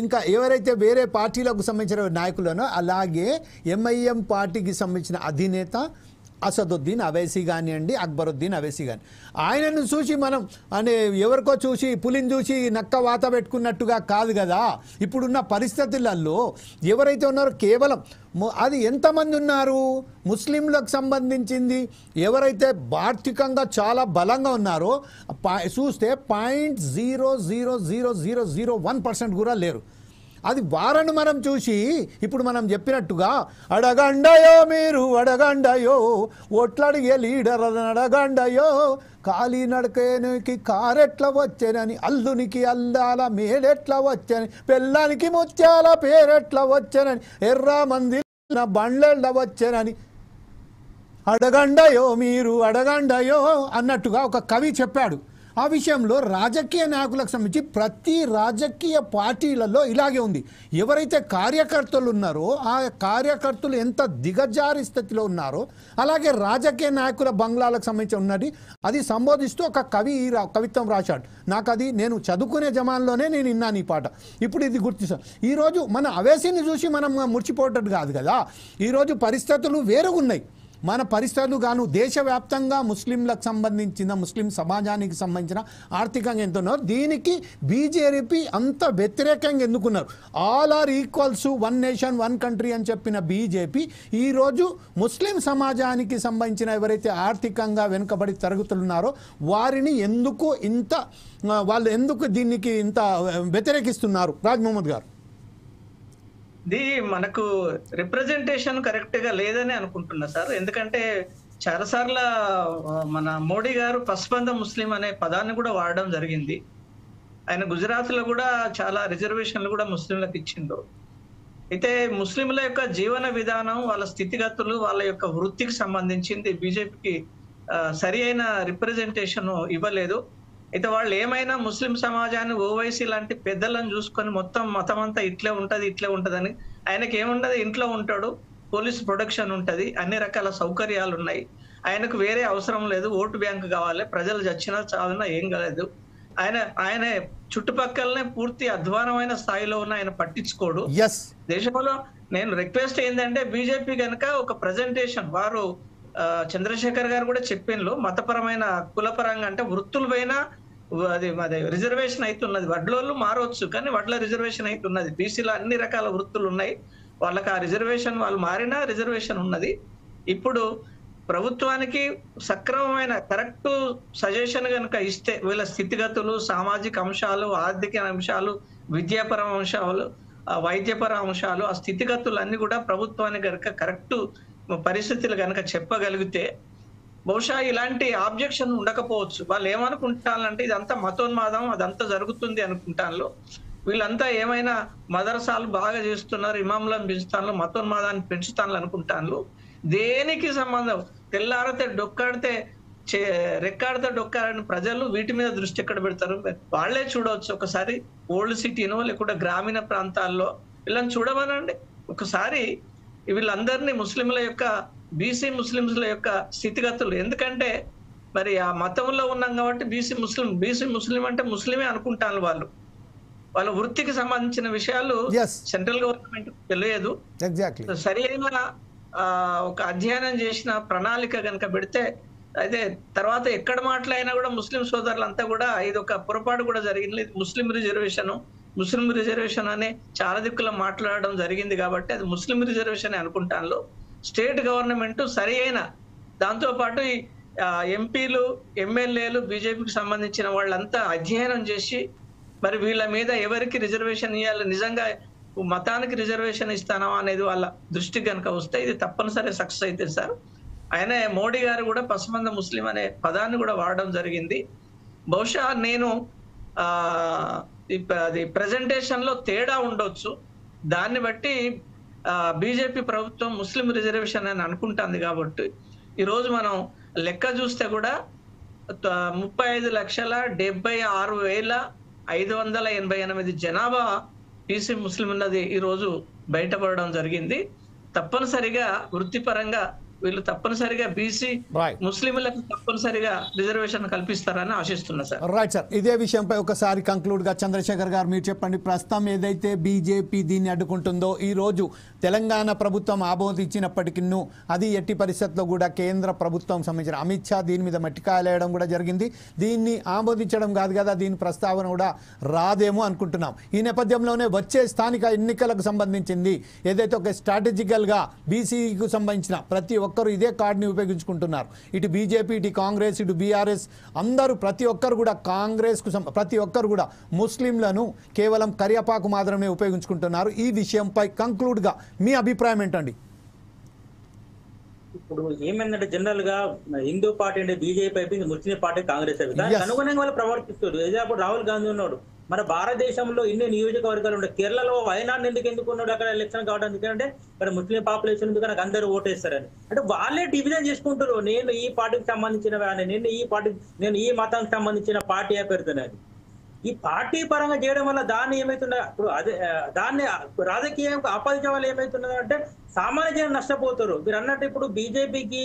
ఇంకా ఎవరైతే వేరే పార్టీలకు సంబంధించిన నాయకులనో అలాగే ఎంఐఎం పార్టీకి సంబంధించిన అధినేత అసదుద్దీన్ అవైసీ కానివ్వండి, అక్బరుద్దీన్ అవైసీ కానీ, ఆయనను చూసి మనం అంటే ఎవరికో చూసి పులిని చూసి నక్క వాత పెట్టుకున్నట్టుగా కాదు కదా. ఇప్పుడున్న పరిస్థితులలో ఎవరైతే ఉన్నారో కేవలం అది ఎంతమంది ఉన్నారు ముస్లింలకు సంబంధించింది ఎవరైతే ఆర్థికంగా చాలా బలంగా ఉన్నారో చూస్తే 0.00001% కూడా లేరు. అది వారను మనం చూసి ఇప్పుడు మనం చెప్పినట్టుగా అడగండయో మీరు అడగండయో, ఓట్లడిగే లీడర్ అడగండయో, ఖాళీ నడకనికి కారెట్ల వచ్చానని, అల్లునికి అల్లాల మేడెట్ల వచ్చానని, పెళ్ళానికి ముత్యాల పేరెట్ల వచ్చానని, ఎర్ర మంది బండ్లెళ్ళ వచ్చానని, అడగండయో మీరు అడగండయో అన్నట్టుగా ఒక కవి చెప్పాడు. ఆ విషయంలో రాజకీయ నాయకులకు సంబంధించి ప్రతి రాజకీయ పార్టీలలో ఇలాగే ఉంది. ఎవరైతే కార్యకర్తలు ఉన్నారో ఆ కార్యకర్తలు ఎంత దిగజారి స్థితిలో ఉన్నారో అలాగే రాజకీయ నాయకుల బంగ్లాలకు సంబంధించి ఉన్నది అది సంబోధిస్తూ ఒక కవిత్వం రాశాడు. నాకు అది నేను చదువుకునే జమాన్లోనే నేను విన్నాను ఈ పాట. ఇప్పుడు ఇది గుర్తిస్తాను. ఈరోజు మన అవేసీని చూసి మనం మురిచిపోవటం కాదు కదా. ఈరోజు పరిస్థితులు వేరుగా ఉన్నాయి. మన పరిస్థితులు గాను దేశవ్యాప్తంగా ముస్లింలకు సంబంధించిన ముస్లిం సమాజానికి సంబంధించిన ఆర్థికంగా ఎంత ఉన్నారో దీనికి బీజేపీ అంత వ్యతిరేకంగా ఎందుకున్నారు. All are equals, one nation one country అని చెప్పిన బీజేపీ ఈరోజు ముస్లిం సమాజానికి సంబంధించిన ఎవరైతే ఆర్థికంగా వెనుకబడి తరుగుతున్నారో వారిని ఎందుకు వాళ్ళు ఎందుకు దీనికి ఇంత వ్యతిరేకిస్తున్నారు రాజ్ మహమ్మద్ గారు? ఇది మనకు రిప్రజెంటేషన్ కరెక్ట్ గా లేదని అనుకుంటున్నా సార్. ఎందుకంటే చాలాసార్లు మన మోడీ గారు పస్బంద ముస్లిం అనే పదాన్ని కూడా వాడడం జరిగింది. ఆయన గుజరాత్ లో కూడా చాలా రిజర్వేషన్లు కూడా ముస్లింలకు ఇచ్చిండు. అయితే ముస్లింల యొక్క జీవన విధానం, వాళ్ళ స్థితిగతులు, వాళ్ళ యొక్క వృత్తికి సంబంధించింది బీజేపీకి సరి అయిన రిప్రజెంటేషన్ ఇవ్వలేదు. అయితే వాళ్ళు ఏమైనా ముస్లిం సమాజాన్ని ఓవైసీ లాంటి పెద్దలను చూసుకొని మొత్తం మతం అంతా ఇట్లే ఉంటదని, ఆయనకి ఏముండదు, ఇంట్లో ఉంటాడు, పోలీస్ ప్రొటెక్షన్ ఉంటది, అన్ని రకాల సౌకర్యాలు ఉన్నాయి, ఆయనకు వేరే అవసరం లేదు, ఓటు బ్యాంకు కావాలి, ప్రజలు చచ్చినా చావునా ఏం కాలేదు, ఆయన చుట్టుపక్కలనే పూర్తి అధ్వానమైన స్థాయిలో ఉన్న ఆయన పట్టించుకోడు. దేశంలో నేను రిక్వెస్ట్ ఏంటంటే బీజేపీ కనుక ఒక ప్రజెంటేషన్, వారు చంద్రశేఖర్ గారు కూడా చెప్పిండ్రు, మతపరమైన కులపరంగా అంటే వృత్తుల పైన అది రిజర్వేషన్ అవుతున్నది. వడ్లోళ్ళు మారవచ్చు కానీ వడ్ల రిజర్వేషన్ అవుతున్నది. బీసీలో అన్ని రకాల వృత్తులు ఉన్నాయి, వాళ్ళకి ఆ రిజర్వేషన్ వాళ్ళు మారినా రిజర్వేషన్ ఉన్నది. ఇప్పుడు ప్రభుత్వానికి సక్రమమైన కరెక్ట్ సజెషన్ కనుక ఇస్తే వీళ్ళ స్థితిగతులు, సామాజిక అంశాలు, ఆర్థిక అంశాలు, విద్యాపర అంశాలు, వైద్యపర అంశాలు, ఆ స్థితిగతులు అన్ని కూడా ప్రభుత్వానికి కనుక కరెక్ట్ పరిస్థితులు కనుక చెప్పగలిగితే బహుశా ఇలాంటి ఆబ్జెక్షన్ ఉండకపోవచ్చు. వాళ్ళు ఏమనుకుంటానంటే ఇదంతా మతోన్మాదం, అదంతా జరుగుతుంది అనుకుంటాను. వీళ్ళంతా ఏమైనా మదరసాలు బాగా చేస్తున్నారు, ఇమాములను పెంచుతాను, మతోన్మాదాన్ని పెంచుతాను అనుకుంటాను. దేనికి సంబంధం? తెల్లారితే డొక్కాడితే రెక్కాడితే డొక్కాడని ప్రజలు వీటి మీద దృష్టి ఎక్కడ పెడతారు? వాళ్లే చూడవచ్చు ఒకసారి ఓల్డ్ సిటీనో లేకుంటే గ్రామీణ ప్రాంతాల్లో వీళ్ళని చూడమనండి ఒకసారి. వీళ్ళందరినీ ముస్లింల యొక్క బీసీ ముస్లింల యొక్క స్థితిగతులు, ఎందుకంటే మరి ఆ మతంలో ఉన్నాం కాబట్టి బీసీ ముస్లిం అంటే ముస్లిమే అనుకుంటాను. వాళ్ళ వృత్తికి సంబంధించిన విషయాలు సెంట్రల్ గవర్నమెంట్ తెలియదు. సరి అయిన ఒక అధ్యయనం చేసిన ప్రణాళిక కనుక పెడితే అయితే తర్వాత ఎక్కడ మాట్లాడినా కూడా ముస్లిం సోదరులంతా కూడా ఇది ఒక పొరపాటు కూడా జరిగింది, ముస్లిం రిజర్వేషన్ అనే చాలా దిక్కుల మాట్లాడడం జరిగింది కాబట్టి అది ముస్లిం రిజర్వేషన్ అనుకుంటాను. స్టేట్ గవర్నమెంట్ సరి అయిన దాంతోపాటు ఎంపీలు, ఎమ్మెల్యేలు, బీజేపీకి సంబంధించిన వాళ్ళంతా అధ్యయనం చేసి మరి వీళ్ళ మీద ఎవరికి రిజర్వేషన్ ఇవ్వాలి, నిజంగా మతానికి రిజర్వేషన్ ఇస్తానా అనేది వాళ్ళ దృష్టికి కనుక వస్తే ఇది తప్పనిసరి సక్సెస్ అయితే సార్. ఆయన మోడీ గారు కూడా పసమంద ముస్లిం అనే పదాన్ని కూడా వాడడం జరిగింది. బహుశా నేను అది ప్రెజెంటేషన్ లో తేడా ఉండొచ్చు, దాన్ని బట్టి బీజేపీ ప్రభుత్వం ముస్లిం రిజర్వేషన్ అని అనుకుంటుంది. కాబట్టి ఈరోజు మనం లెక్క చూస్తే కూడా 35,76,588 జనాభా బీసీ ముస్లిం ఉన్నది ఈరోజు బయటపడడం జరిగింది. తప్పనిసరిగా వృత్తిపరంగా వీళ్ళు తప్పనిసరిగా బీసీ Right. ముస్లింలకు తప్పనిసరిగా రిజర్వేషన్ కల్పిస్తారని ఆశిస్తున్నా సార్. రైట్ సార్, ఇదే విషయంపై ఒకసారి కంక్లూడ్గా చంద్రశేఖర్ గారు మీరు చెప్పండి. ప్రస్తుతం ఏదైతే బీజేపీ దీన్ని అడ్డుకుంటుందో, ఈరోజు తెలంగాణ ప్రభుత్వం ఆమోదించినప్పటికీ అది ఎట్టి పరిస్థితుల్లో కూడా కేంద్ర ప్రభుత్వం సంబంధించిన అమిత్ షా దీని మీద మట్టికాయలేయడం కూడా జరిగింది. దీన్ని ఆమోదించడం కాదు కదా, దీని ప్రస్తావన కూడా రాదేమో అనుకుంటున్నాం. ఈ నేపథ్యంలోనే వచ్చే స్థానిక ఎన్నికలకు సంబంధించింది ఏదైతే ఒక స్ట్రాటజికల్గా బీసీకు సంబంధించిన ప్రతి ఒక్కరు ఇదే కార్డుని ఉపయోగించుకుంటున్నారు. ఇటు బీజేపీ, ఇటు కాంగ్రెస్, ఇటు బీఆర్ఎస్ అందరూ ప్రతి ఒక్కరు కూడా ప్రతి ఒక్కరు కూడా ముస్లింలను కేవలం కరియాపాకు మాత్రమే ఉపయోగించుకుంటున్నారు. ఈ విషయంపై కంక్లూడ్గా మీ అభిప్రాయం ఏంటండి? ఇప్పుడు ఏమైందంటే జనరల్ గా హిందూ పార్టీ అంటే బీజేపీ అయిపోయింది, ముస్లిం పార్టీ కాంగ్రెస్ అయిపోయింది. దానికి అనుగుణంగా వాళ్ళు ప్రవర్తిస్తారు. అప్పుడు రాహుల్ గాంధీ ఉన్నాడు. మన భారతదేశంలో ఇన్ని నియోజకవర్గాలు ఉంటాయి. కేరళలో వయనాడ్ ఎందుకు ఉన్నాడు అక్కడ ఎలక్షన్ కావడం? ఎందుకంటే ఇక్కడ ముస్లిం పాపులేషన్ ఉంది కనుక అందరూ ఓటేస్తారని. అంటే వాళ్ళే డివిజన్ చేసుకుంటారు. నేను ఈ పార్టీకి సంబంధించిన నేను ఈ మతానికి సంబంధించిన పార్టీ పెడుతున్నాను. ఈ పార్టీ పరంగా చేయడం వల్ల దాన్ని ఏమైతుండే, ఇప్పుడు అదే దాన్ని రాజకీయంగా ఆపాదించడం వల్ల ఏమైతున్నది అంటే సామాన్య జనం నష్టపోతారు. మీరు అన్నట్టు ఇప్పుడు బీజేపీకి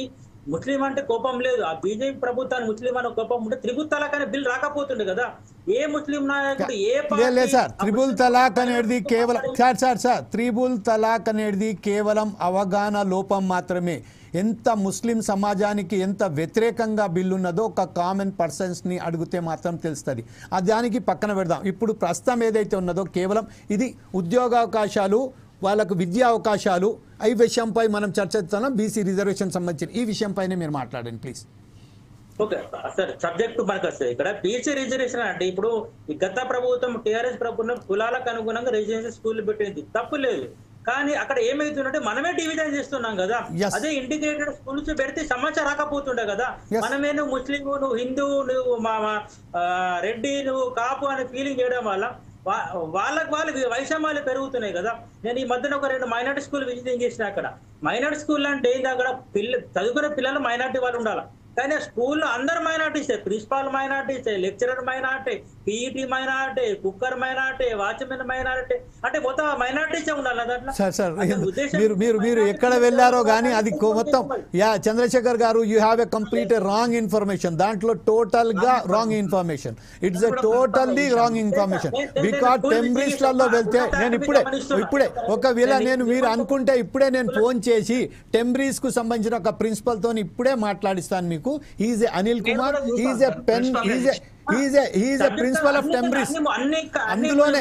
ముస్లిం అంటే కోపం లేదు. ఆ బీజేపీ ప్రభుత్వాన్ని ముస్లిం అనే కోపం ఉంటే త్రిపుల్ తలాక్ అనే బిల్ రాకపోతుండే కదా. ఏ ముస్లిం నాయకుడు త్రిపుల్ తలాక్ అనేది కేవలం త్రిపుల్ తలాక్ అనేది కేవలం అవగాహన లోపం మాత్రమే. ఎంత ముస్లిం సమాజానికి ఎంత వ్యతిరేకంగా బిల్లు ఉన్నదో ఒక కామన్ పర్సన్స్ని అడిగితే మాత్రం తెలుస్తుంది. దానికి పక్కన పెడదాం. ఇప్పుడు ప్రస్తుతం ఏదైతే ఉన్నదో కేవలం ఇది ఉద్యోగావకాశాలు, వాళ్ళకు విద్యా అవకాశాలు, ఈ విషయంపై మనం చర్చిస్తున్నాం. బీసీ రిజర్వేషన్ సంబంధించిన ఈ విషయంపైనే మీరు మాట్లాడండి ప్లీజ్. ఓకే సార్, సబ్జెక్ట్ మనకు వస్తుంది. ఇక్కడ బీసీ రిజర్వేషన్ అంటే ఇప్పుడు ఈ గత ప్రభుత్వం టీఆర్ఎస్ ప్రభుత్వం కులాలకు అనుగుణంగా రెసిడెన్షియల్ స్కూల్ పెట్టింది, తప్పు లేదు. కానీ అక్కడ ఏమైతుందంటే మనమే డివిజన్ చేస్తున్నాం కదా. అదే ఇంటిగ్రేటెడ్ స్కూల్స్ పెడితే సమస్య రాకపోతుండే కదా. మనమే నువ్వు ముస్లిం, నువ్వు హిందూ, నువ్వు రెడ్డి, నువ్వు కాపు అనే ఫీలింగ్ చేయడం వల్ల వాళ్ళకి వైషమ్యాలు పెరుగుతున్నాయి కదా. నేను ఈ మధ్యన ఒక 2 మైనార్టీ స్కూల్ విజిటింగ్ చేసిన. అక్కడ మైనార్టీ స్కూల్ అంటే ఏంటి, అక్కడ చదువుకునే పిల్లలు మైనార్టీ వాళ్ళు ఉండాలి. కానీ స్కూల్లో అందరు minorities, principal minorities, lecturer minority, PET minority, cooker minority, watchman minority, అంటే మొత్తం మైనార్టీసే ఉండాలి దాంట్లో. సార్ మీరు ఎక్కడ వెళ్ళారో కానీ అది మొత్తం Chandrasekhar garu you have a complete wrong information. దాంట్లో టోటల్ గా wrong information. It's a totally wrong information. Because టెంబ్రిస్లలో వెళ్తే నేను ఇప్పుడే ఒకవేళ మీరు అనుకుంటే ఇప్పుడే నేను ఫోన్ చేసి టెంబ్రీస్ కు సంబంధించిన ఒక ప్రిన్సిపల్ తో ఇప్పుడే మాట్లాడిస్తాను మీకు. Is Anil Kumar, is a principal of టెంబ్రీస్. అందులోనే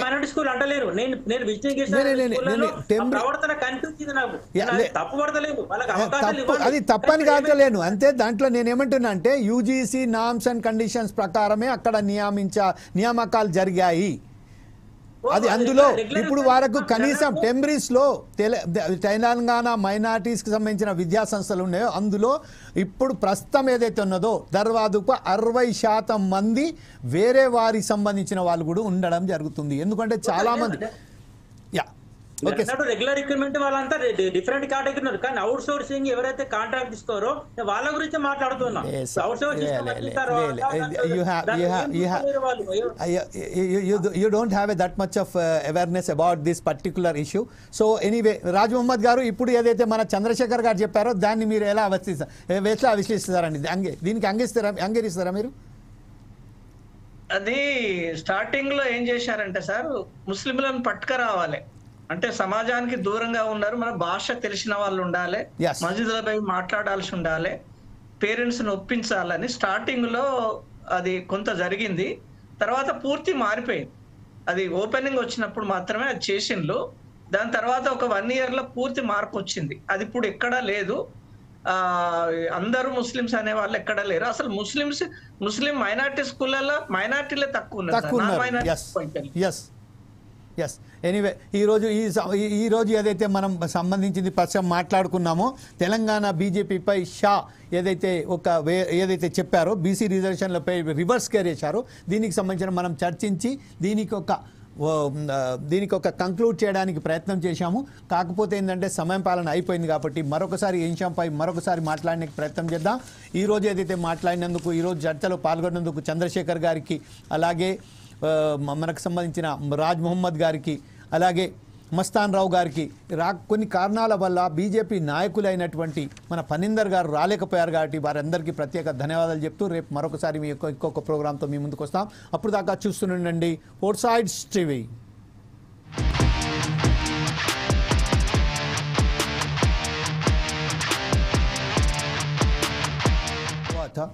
అది తప్పని కాకలేను అంతే. దాంట్లో నేను ఏమంటున్నా అంటే యూజీసీ నామ్స్ అండ్ కండిషన్స్ ప్రకారమే అక్కడ నియామకాలు జరిగాయి. అది అందులో ఇప్పుడు వరకు కనీసం టెంబ్రీస్లో తెలంగాణ మైనార్టీస్కి సంబంధించిన విద్యా సంస్థలు ఉన్నాయో అందులో ఇప్పుడు ప్రస్తుతం ఏదైతే ఉన్నదో దాదాపు 60% మంది వేరే వారికి సంబంధించిన వాళ్ళు కూడా ఉండడం జరుగుతుంది. ఎందుకంటే చాలా మంది రెగ్యులర్ రిక్రూట్మెంట్ వాళ్ళంతా డిఫరెంట్ కేటగిరీ ఉన్నారు. కానీ అవుట్ సోర్సింగ్ ఎవరైతే కాంట్రాక్ట్ ఇస్తారో వాళ్ళ గురించి మాట్లాడుతున్నాం. You don't have that much of awareness about this particular issue. So anyway, Raj Mohammed గారు ఇప్పుడు ఏదైతే మన చంద్రశేఖర్ గారు చెప్పారో దాన్ని మీరు ఎలా విశ్లేషిస్తారండి? దీనికి అంగీకరిస్తారా మీరు? అది స్టార్టింగ్ లో ఏం చేశారంటే సార్, ముస్లింలను పట్టుకురావాలి అంటే సమాజానికి దూరంగా ఉన్నారు, మన భాష తెలిసిన వాళ్ళు ఉండాలి, మస్జిద్లపై మాట్లాడాల్సి ఉండాలి, పేరెంట్స్ ని ఒప్పించాలని స్టార్టింగ్ లో అది కొంత జరిగింది. తర్వాత పూర్తి మారిపోయింది. అది ఓపెనింగ్ వచ్చినప్పుడు మాత్రమే అది చేసిండ్రు. దాని తర్వాత ఒక 1 year లో పూర్తి మార్పు వచ్చింది. అది ఇప్పుడు ఎక్కడా లేదు. అందరూ ముస్లిమ్స్ అనే వాళ్ళు ఎక్కడా లేరు. అసలు ముస్లిం మైనార్టీ స్కూళ్ళలో మైనార్టీలే తక్కువ ఉన్నారు. ఎస్ ఎనీవే ఈరోజు ఏదైతే మనం సంబంధించింది ప్రస్తుతం మాట్లాడుకున్నామో తెలంగాణ బీజేపీపై షా ఏదైతే చెప్పారో బీసీ రిజర్వేషన్లపై రివర్స్ కేర్ చేశారో దీనికి సంబంధించిన మనం చర్చించి దీనికి ఒక కంక్లూడ్ చేయడానికి ప్రయత్నం చేశాము. కాకపోతే ఏంటంటే సమయం పాలన అయిపోయింది కాబట్టి మరొకసారి ఈ విషయంపై మాట్లాడడానికి ప్రయత్నం చేద్దాం. ఈరోజు ఏదైతే మాట్లాడినందుకు, ఈరోజు చర్చలో పాల్గొన్నందుకు చంద్రశేఖర్ గారికి, అలాగే మనకు సంబంధించిన రాజ్ మొహమ్మద్ గారికి, అలాగే మస్తాన్ రావు గారికి కొన్ని కారణాల వల్ల బీజేపీ నాయకులైనటువంటి మన పనిందర్ గారు రాలేకపోయారు కాబట్టి వారందరికీ ప్రత్యేక ధన్యవాదాలు చెప్తూ రేపు మరొకసారి మీ ఇంకొక ప్రోగ్రాంతో మీ ముందుకు వస్తాం. అప్పుడు దాకా చూస్తుండండి ఫోర్ సైడ్స్ టీవీ. था